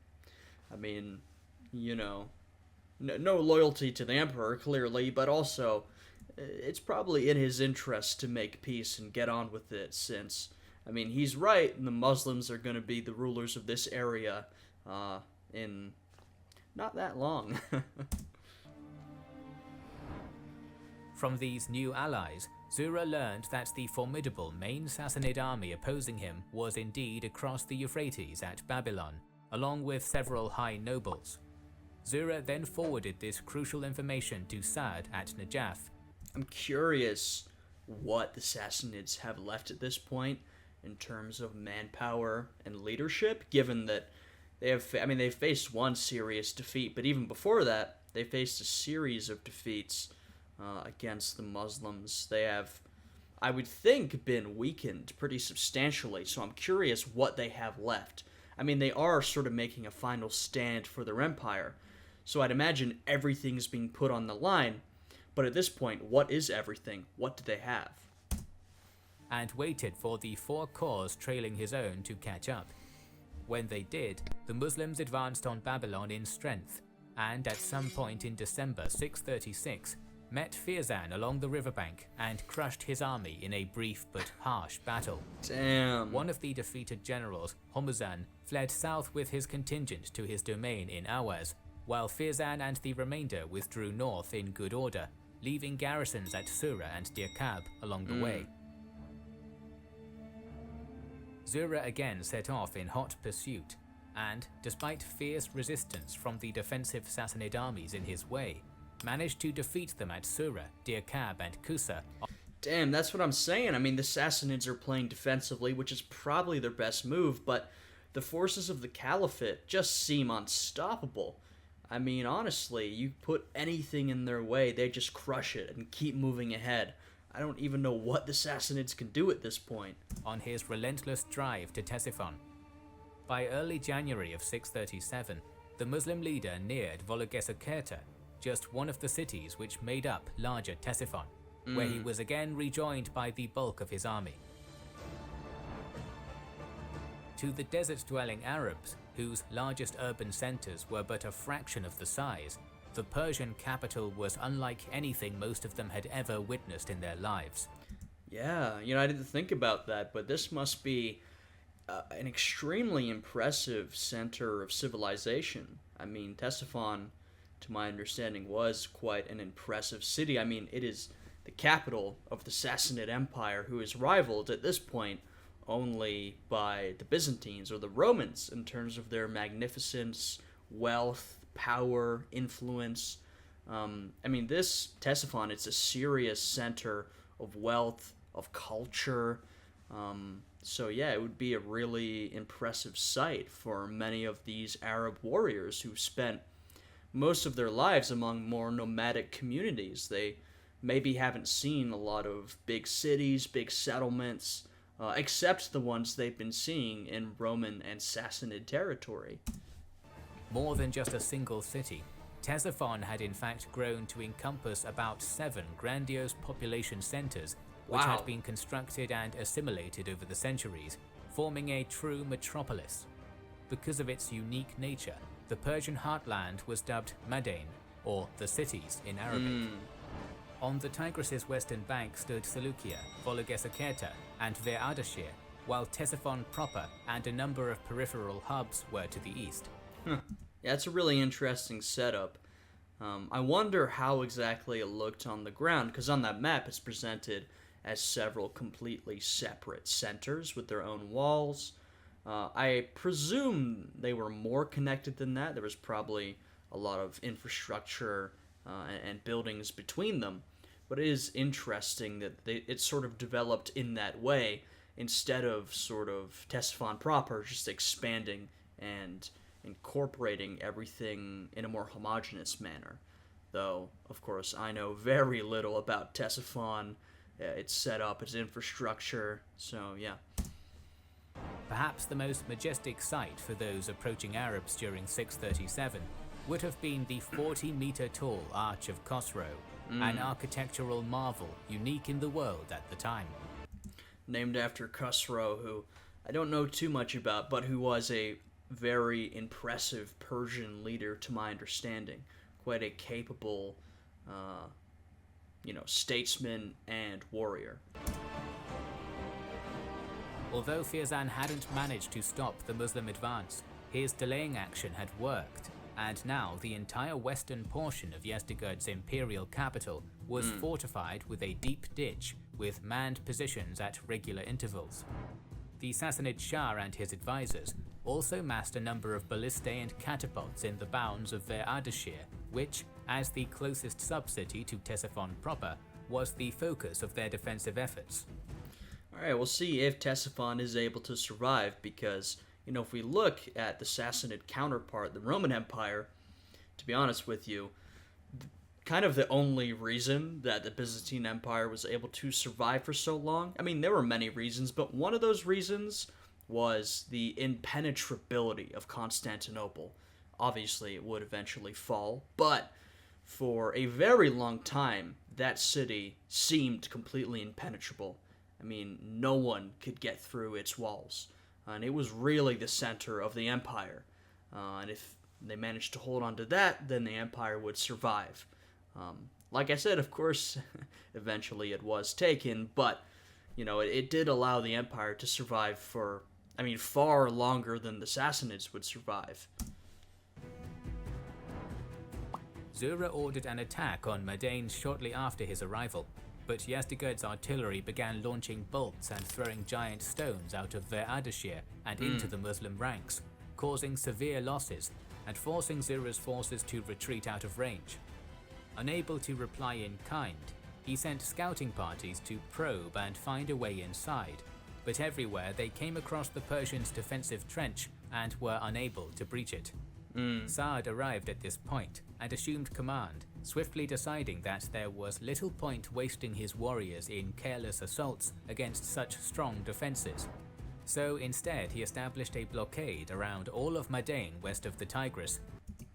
I mean, you know, no loyalty to the emperor, clearly, but also it's probably in his interest to make peace and get on with it, since, I mean, he's right, and the Muslims are going to be the rulers of this area in not that long. From these new allies, Zura learned that the formidable main Sassanid army opposing him was indeed across the Euphrates at Babylon, along with several high nobles. Zura then forwarded this crucial information to Sa'd at Najaf. I'm curious what the Sassanids have left at this point in terms of manpower and leadership, given that they faced one serious defeat, but even before that, they faced a series of defeats against the Muslims. They have, I would think, been weakened pretty substantially, so I'm curious what they have left. I mean, they are sort of making a final stand for their empire, so I'd imagine everything's being put on the line, but at this point, what is everything? What do they have? And waited for the 4 corps trailing his own to catch up. When they did, the Muslims advanced on Babylon in strength, and at some point in December 636, met Firzan along the riverbank and crushed his army in a brief but harsh battle. Damn. One of the defeated generals, Hormuzan, fled south with his contingent to his domain in Awaz, while Firzan and the remainder withdrew north in good order, leaving garrisons at Sura and Dirkab along the way. Zura again set off in hot pursuit, and, despite fierce resistance from the defensive Sassanid armies in his way, managed to defeat them at Sura, Dirkab, and Kusa. Damn, that's what I'm saying. I mean, the Sassanids are playing defensively, which is probably their best move, but the forces of the Caliphate just seem unstoppable. I mean, honestly, you put anything in their way, they just crush it and keep moving ahead. I don't even know what the Sassanids can do at this point. On his relentless drive to Ctesiphon. By early January of 637, the Muslim leader neared Vologeser-Kerta, just one of the cities which made up larger Ctesiphon, where he was again rejoined by the bulk of his army. To the desert-dwelling Arabs, whose largest urban centers were but a fraction of the size, the Persian capital was unlike anything most of them had ever witnessed in their lives. Yeah, I didn't think about that, but this must be an extremely impressive center of civilization. I mean, Ctesiphon, to my understanding, was quite an impressive city. I mean, it is the capital of the Sassanid Empire, who is rivaled at this point only by the Byzantines or the Romans in terms of their magnificence, wealth, power, influence. I mean, this Ctesiphon, it's a serious center of wealth, of culture. So yeah, it would be a really impressive sight for many of these Arab warriors who spent most of their lives among more nomadic communities. They maybe haven't seen a lot of big cities, big settlements, except the ones they've been seeing in Roman and Sassanid territory. More than just a single city, Ctesiphon had in fact grown to encompass about 7 grandiose population centers, which had been constructed and assimilated over the centuries, forming a true metropolis. Because of its unique nature, the Persian heartland was dubbed Madain, or the cities in Arabic. On the Tigris's western bank stood Seleucia, Vologeser-Kerta, and Ver Ardashir, while Ctesiphon proper and a number of peripheral hubs were to the east. Yeah, it's a really interesting setup. I wonder how exactly it looked on the ground, because on that map it's presented as several completely separate centers with their own walls. I presume they were more connected than that. There was probably a lot of infrastructure and buildings between them. But it is interesting that it sort of developed in that way instead of sort of Ctesiphon proper just expanding and incorporating everything in a more homogeneous manner. Though, of course, I know very little about Ctesiphon, its setup, its infrastructure, so yeah. Perhaps the most majestic sight for those approaching Arabs during 637 would have been the 40-meter tall Arch of Khosrow, an architectural marvel unique in the world at the time. Named after Khosrow, who I don't know too much about, but who was a very impressive Persian leader to my understanding. Quite a capable, statesman and warrior. Although Firzan hadn't managed to stop the Muslim advance, his delaying action had worked, and now the entire western portion of Yezdegerd's imperial capital was fortified with a deep ditch with manned positions at regular intervals. The Sassanid Shah and his advisors also massed a number of ballistae and catapults in the bounds of Ver Ardashir, which, as the closest sub-city to Ctesiphon proper, was the focus of their defensive efforts. Alright, we'll see if Ctesiphon is able to survive, because, if we look at the Sassanid counterpart, the Roman Empire, to be honest with you, kind of the only reason that the Byzantine Empire was able to survive for so long, I mean, there were many reasons, but one of those reasons was the impenetrability of Constantinople. Obviously, it would eventually fall, but for a very long time, that city seemed completely impenetrable. I mean, no one could get through its walls, and it was really the center of the empire. And if they managed to hold on to that, then the empire would survive. Like I said, of course, eventually it was taken, but, it did allow the empire to survive for, far longer than the Sassanids would survive. Zura ordered an attack on Madain shortly after his arrival, but Yezdegerd's artillery began launching bolts and throwing giant stones out of Ver Ardashir and into the Muslim ranks, causing severe losses and forcing Zura's forces to retreat out of range. Unable to reply in kind, he sent scouting parties to probe and find a way inside, but everywhere they came across the Persians' defensive trench and were unable to breach it. Saad arrived at this point and assumed command, swiftly deciding that there was little point wasting his warriors in careless assaults against such strong defenses. So instead he established a blockade around all of Madain west of the Tigris.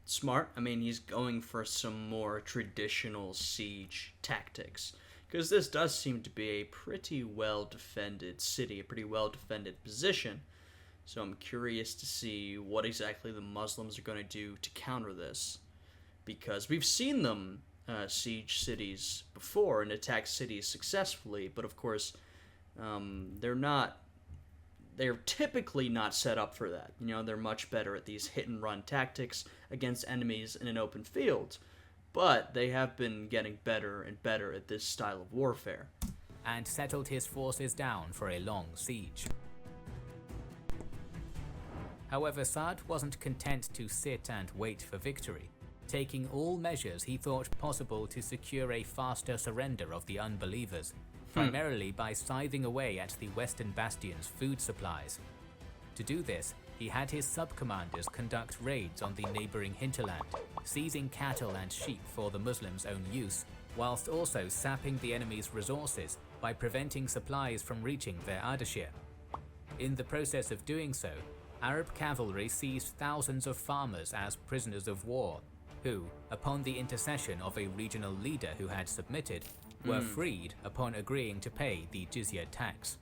Smart. He's going for some more traditional siege tactics, because this does seem to be a pretty well-defended city, a pretty well-defended position. So I'm curious to see what exactly the Muslims are going to do to counter this, because we've seen them siege cities before and attack cities successfully, but of course they're typically not set up for that. They're much better at these hit-and-run tactics against enemies in an open field, but they have been getting better and better at this style of warfare. And settled his forces down for a long siege. However, Saad wasn't content to sit and wait for victory, taking all measures he thought possible to secure a faster surrender of the unbelievers, primarily by scything away at the Western Bastion's food supplies. To do this, he had his sub-commanders conduct raids on the neighboring hinterland, seizing cattle and sheep for the Muslims' own use, whilst also sapping the enemy's resources by preventing supplies from reaching Ver Ardashir. In the process of doing so, Arab cavalry seized thousands of farmers as prisoners of war, who, upon the intercession of a regional leader who had submitted, were freed upon agreeing to pay the jizya tax.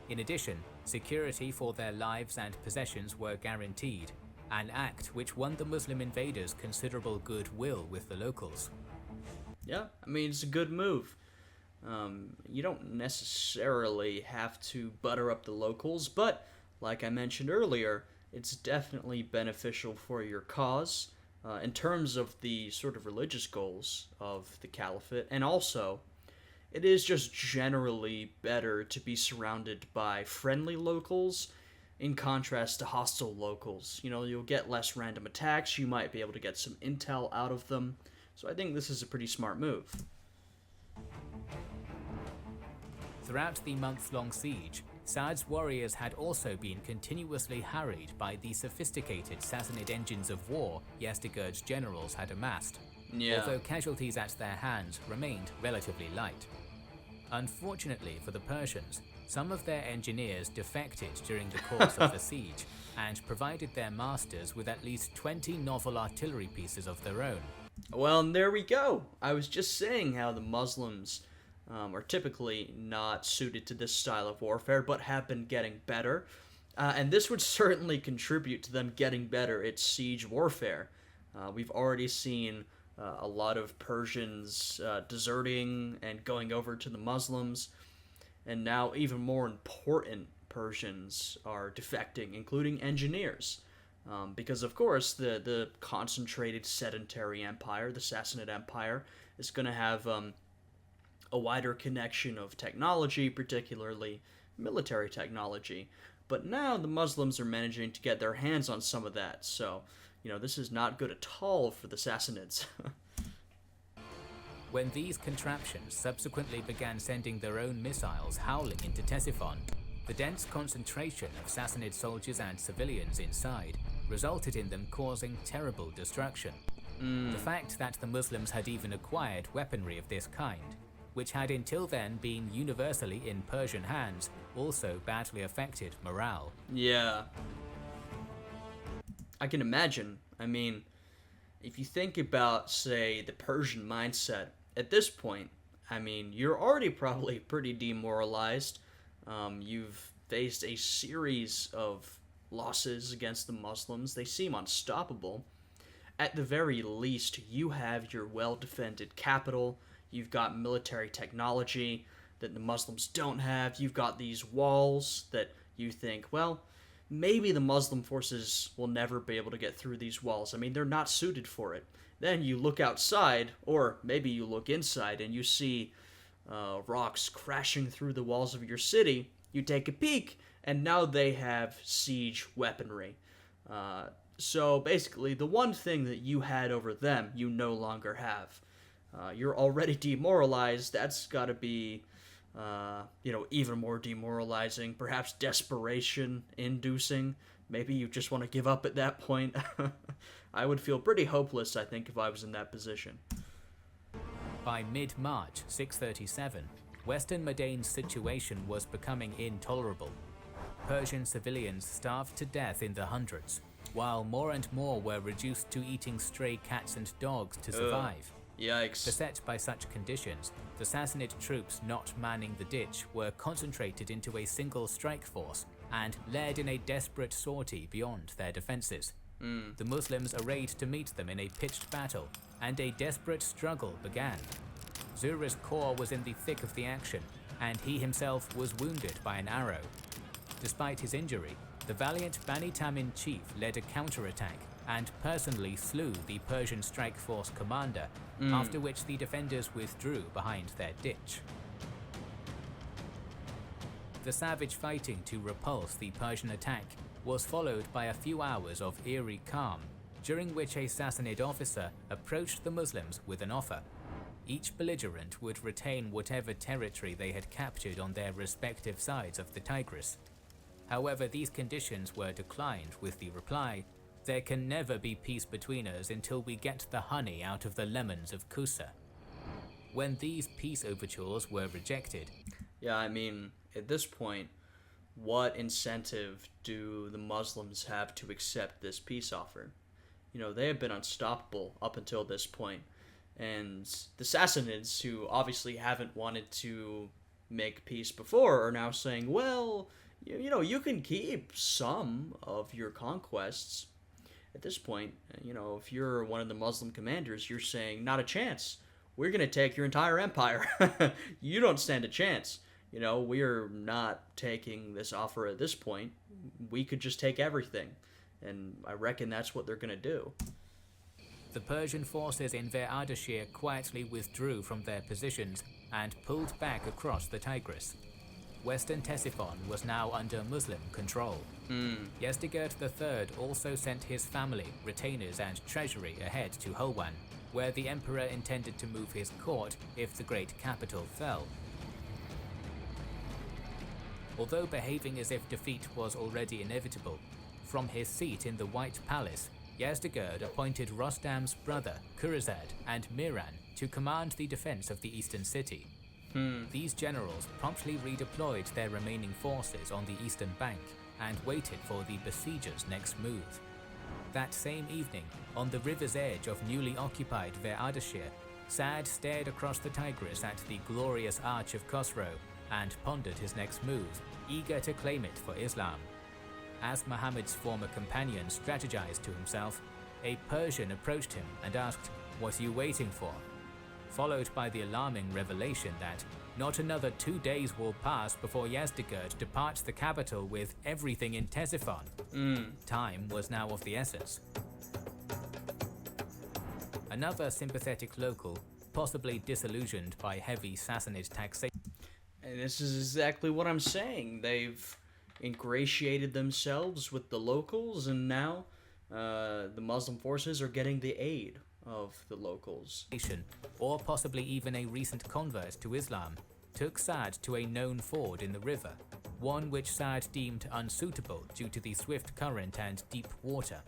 In addition, security for their lives and possessions were guaranteed, an act which won the Muslim invaders considerable goodwill with the locals. Yeah, it's a good move. You don't necessarily have to butter up the locals, but like I mentioned earlier, it's definitely beneficial for your cause in terms of the sort of religious goals of the caliphate, and also it is just generally better to be surrounded by friendly locals in contrast to hostile locals. You know, you'll get less random attacks, you might be able to get some intel out of them, so I think this is a pretty smart move. Throughout the month-long siege, Sa'd's warriors had also been continuously harried by the sophisticated Sassanid engines of war Yazdegerd's generals had amassed, although casualties at their hands remained relatively light. Unfortunately for the Persians, some of their engineers defected during the course of the siege and provided their masters with at least 20 novel artillery pieces of their own. Well, and there we go. I was just saying how the Muslims are typically not suited to this style of warfare, but have been getting better. And this would certainly contribute to them getting better at siege warfare. We've already seen a lot of Persians deserting and going over to the Muslims. And now even more important Persians are defecting, including engineers. Because, of course, the concentrated sedentary empire, the Sassanid Empire, is going to have a wider connection of technology, particularly military technology. But now the Muslims are managing to get their hands on some of that, so, you know, this is not good at all for the Sassanids. When these contraptions subsequently began sending their own missiles howling into Ctesiphon, the dense concentration of Sassanid soldiers and civilians inside resulted in them causing terrible destruction. The fact that the Muslims had even acquired weaponry of this kind, which had until then been universally in Persian hands, also badly affected morale. Yeah. I can imagine. I mean, if you think about, say, the Persian mindset, at this point, I mean, you're already probably pretty demoralized. You've faced a series of losses against the Muslims. They seem unstoppable. At the very least, you have your well-defended capital. You've got military technology that the Muslims don't have. You've got these walls that you think, well, maybe the Muslim forces will never be able to get through these walls. I mean, they're not suited for it. Then you look outside, or maybe you look inside, and you see rocks crashing through the walls of your city. You take a peek, and now they have siege weaponry. So basically, the one thing that you had over them, you no longer have. You're already demoralized. That's got to be, even more demoralizing. Perhaps desperation-inducing. Maybe you just want to give up at that point. I would feel pretty hopeless, I think, if I was in that position. By mid-March 637, Western Madain's situation was becoming intolerable. Persian civilians starved to death in the hundreds, while more and more were reduced to eating stray cats and dogs to survive. Yikes. Beset by such conditions, the Sassanid troops not manning the ditch were concentrated into a single strike force and led in a desperate sortie beyond their defenses. The Muslims arrayed to meet them in a pitched battle, and a desperate struggle began. Zura's corps was in the thick of the action, and he himself was wounded by an arrow. Despite his injury, the valiant Bani Tamim chief led a counterattack and personally slew the Persian strike force commander, after which the defenders withdrew behind their ditch. The savage fighting to repulse the Persian attack was followed by a few hours of eerie calm, during which a Sassanid officer approached the Muslims with an offer. Each belligerent would retain whatever territory they had captured on their respective sides of the Tigris. However, these conditions were declined with the reply, "There can never be peace between us until we get the honey out of the lemons of Kusa." When these peace overtures were rejected, Yeah, I mean, at this point, what incentive do the Muslims have to accept this peace offer? You know, they have been unstoppable up until this point. And the Sassanids, who obviously haven't wanted to make peace before, are now saying, well, you can keep some of your conquests. At this point, if you're one of the Muslim commanders, you're saying, not a chance. we're going to take your entire empire. You don't stand a chance. We're not taking this offer at this point. We could just take everything. And I reckon that's what they're going to do. The Persian forces in Ardashir quietly withdrew from their positions and pulled back across the Tigris. Western Ctesiphon was now under Muslim control. Yezdegerd III also sent his family, retainers and treasury ahead to Hulwan, where the emperor intended to move his court if the great capital fell. Although behaving as if defeat was already inevitable, from his seat in the White Palace, Yezdegerd appointed Rostam's brother, Kurazad, and Miran to command the defense of the eastern city. These generals promptly redeployed their remaining forces on the eastern bank and waited for the besiegers' next move. That same evening, on the river's edge of newly occupied Ardashir, Saad stared across the Tigris at the glorious Arch of Khosrow and pondered his next move, eager to claim it for Islam. As Muhammad's former companion strategized to himself, a Persian approached him and asked, "What are you waiting for?" Followed by the alarming revelation that not another 2 days will pass before Yezdegerd departs the capital with everything in Ctesiphon. Time was now of the essence. Another sympathetic local, possibly disillusioned by heavy Sassanid taxation. And this is exactly what I'm saying. They've ingratiated themselves with the locals, and now the Muslim forces are getting the aid of the locals. Or possibly even a recent convert to Islam, took Saad to a known ford in the river, one which Saad deemed unsuitable due to the swift current and deep water.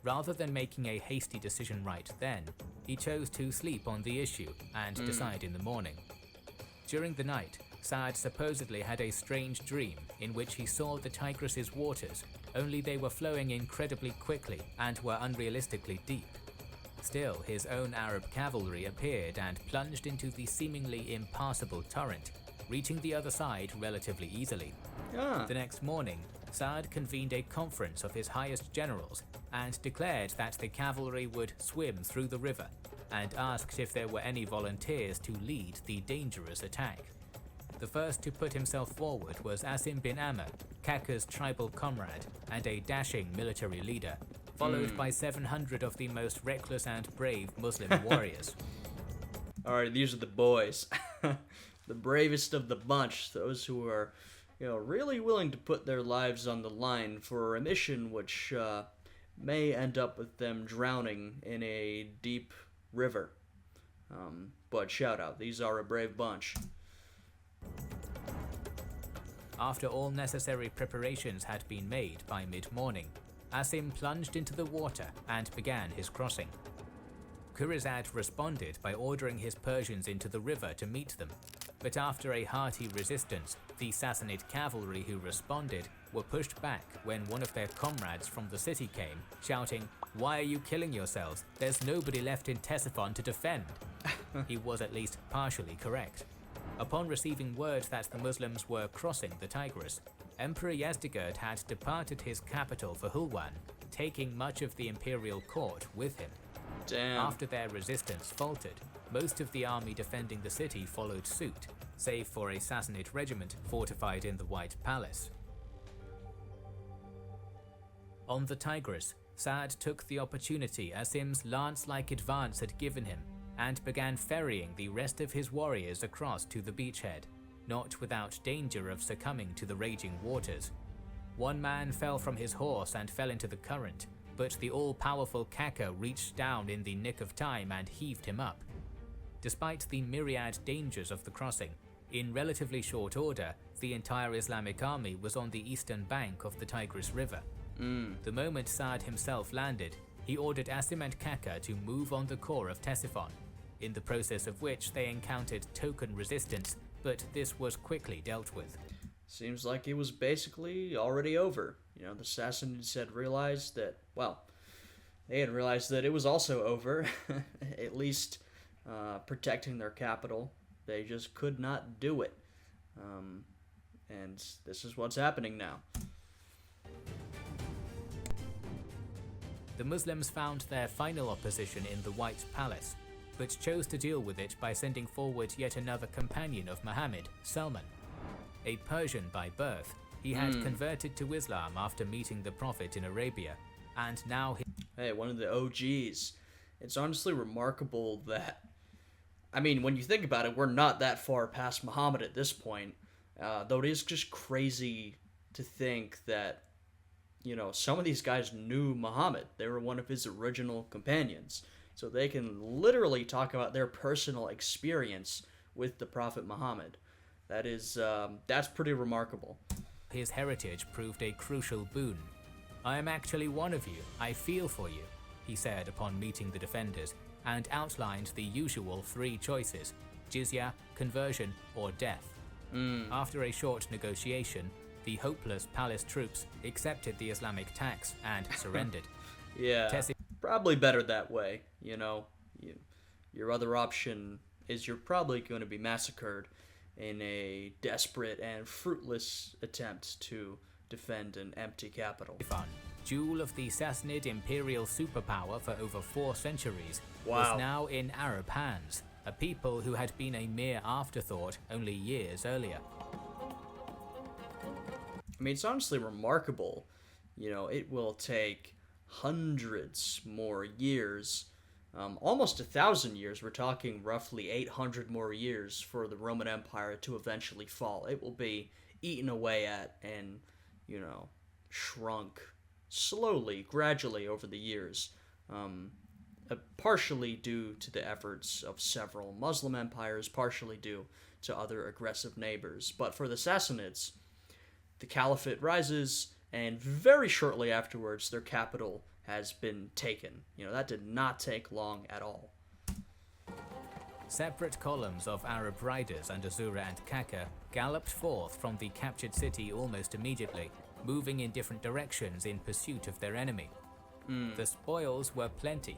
Rather than making a hasty decision right then, he chose to sleep on the issue and decide in the morning. During the night, Saad supposedly had a strange dream in which he saw the Tigris's waters, only they were flowing incredibly quickly and were unrealistically deep. Still, his own Arab cavalry appeared and plunged into the seemingly impassable torrent, reaching the other side relatively easily. The next morning, Saad convened a conference of his highest generals and declared that the cavalry would swim through the river, and asked if there were any volunteers to lead the dangerous attack. The first to put himself forward was Asim bin Amr, Kaka's tribal comrade and a dashing military leader, followed by 700 of the most reckless and brave Muslim warriors. Alright, these are the boys. The bravest of the bunch, those who are, really willing to put their lives on the line for a mission which may end up with them drowning in a deep river. But shout out, these are a brave bunch. After all necessary preparations had been made by mid-morning, Asim plunged into the water and began his crossing. Kurazad responded by ordering his Persians into the river to meet them, but after a hearty resistance, the Sassanid cavalry who responded were pushed back when one of their comrades from the city came, shouting, "Why are you killing yourselves? There's nobody left in Ctesiphon to defend." He was at least partially correct. Upon receiving word that the Muslims were crossing the Tigris, Emperor Yezdegerd had departed his capital for Hulwan, taking much of the imperial court with him. Damn. After their resistance faltered, most of the army defending the city followed suit, save for a Sassanid regiment fortified in the White Palace. On the Tigris, Saad took the opportunity Asim's lance-like advance had given him and began ferrying the rest of his warriors across to the beachhead, not without danger of succumbing to the raging waters. One man fell from his horse and fell into the current, but the all-powerful Kaka reached down in the nick of time and heaved him up. Despite the myriad dangers of the crossing, in relatively short order, the entire Islamic army was on the eastern bank of the Tigris River. The moment Saad himself landed, he ordered Asim and Kaka to move on the core of Ctesiphon, in the process of which they encountered token resistance, but this was quickly dealt with. Seems like it was basically already over. The Sassanids had realized that, they had realized that it was also over, at least protecting their capital. They just could not do it. And this is what's happening now. The Muslims found their final opposition in the White Palace. but chose to deal with it by sending forward yet another companion of Muhammad, Salman. A Persian by birth, he had converted to Islam after meeting the Prophet in Arabia, and now Hey, one of the OGs. It's honestly remarkable that, I mean, when you think about it, we're not that far past Muhammad at this point, though it is just crazy to think that, you know, some of these guys knew Muhammad. They were one of his original companions. So they can literally talk about their personal experience with the Prophet Muhammad. That's pretty remarkable. his heritage proved a crucial boon. "I am actually one of you, I feel for you," he said upon meeting the defenders, and outlined the usual three choices: jizya, conversion, or death. After a short negotiation, the hopeless palace troops accepted the Islamic tax and surrendered. Yeah, probably better that way, you know. Your other option is you're probably going to be massacred in a desperate and fruitless attempt to defend an empty capital. Jewel of the Sassanid imperial superpower for over 4 centuries, Wow. was now in Arab hands, a people who had been a mere afterthought only years earlier. I mean, it's honestly remarkable. You know, it will take hundreds more years, almost 1,000 years. We're talking roughly 800 more years for the Roman Empire to eventually fall. It will be eaten away at and, you know, shrunk slowly, gradually over the years, partially due to the efforts of several Muslim empires, partially due to other aggressive neighbors. But for the Sassanids, the caliphate rises, and very shortly afterwards, their capital has been taken. You know, that did not take long at all. Separate columns of Arab riders under Zura and Kaka galloped forth from the captured city almost immediately, moving in different directions in pursuit of their enemy. The spoils were plenty.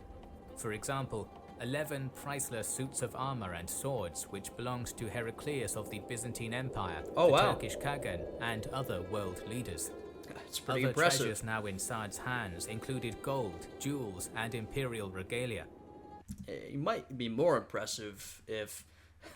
For example, 11 priceless suits of armor and swords which belonged to Heraclius of the Byzantine Empire, Oh, the wow. Turkish Khagan, and other world leaders. It's pretty Other impressive. treasures now in Saad's hands included gold, jewels, and imperial regalia. It might be more impressive if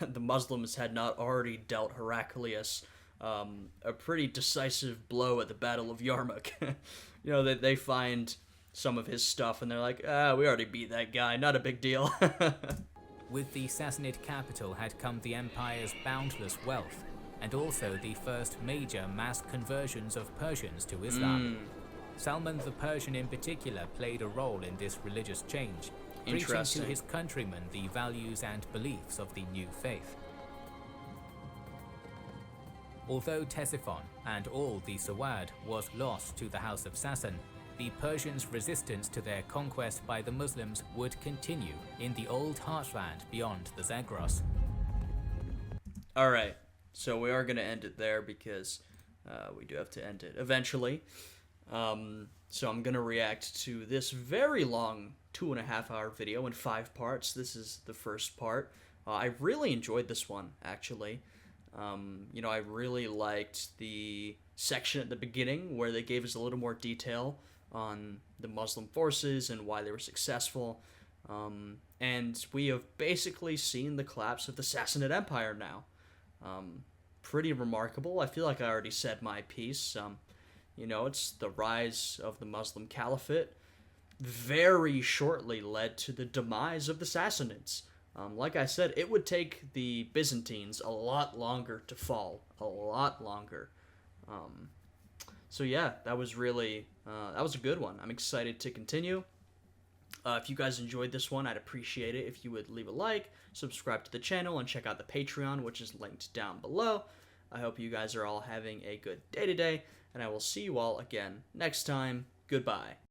the Muslims had not already dealt Heraclius a pretty decisive blow at the Battle of Yarmouk. You know, they find some of his stuff and they're like, we already beat that guy, not a big deal. With the Sassanid capital had come the empire's boundless wealth, and also the first major mass conversions of Persians to Islam. Salman the Persian in particular played a role in this religious change, preaching to Interesting. his countrymen the values and beliefs of the new faith. Although Ctesiphon and all the Sawad was lost to the House of Sassan, the Persians' resistance to their conquest by the Muslims would continue in the old heartland beyond the Zagros. Alright, so we are going to end it there because we do have to end it eventually. So I'm going to react to this very long 2.5-hour video in 5 parts. This is the first part. I really enjoyed this one, actually. You know, I really liked the section at the beginning where they gave us a little more detail on the Muslim forces and why they were successful. And we have basically seen the collapse of the Sassanid Empire now. Pretty remarkable. I feel like I already said my piece. You know, it's the rise of the Muslim Caliphate. Very shortly led to the demise of the Sassanids. Like I said, it would take the Byzantines a lot longer to fall. A lot longer. So yeah, that was really, that was a good one. I'm excited to continue. If you guys enjoyed this one, I'd appreciate it if you would leave a like, subscribe to the channel, and check out the Patreon, which is linked down below. I hope you guys are all having a good day today, and I will see you all again next time. Goodbye.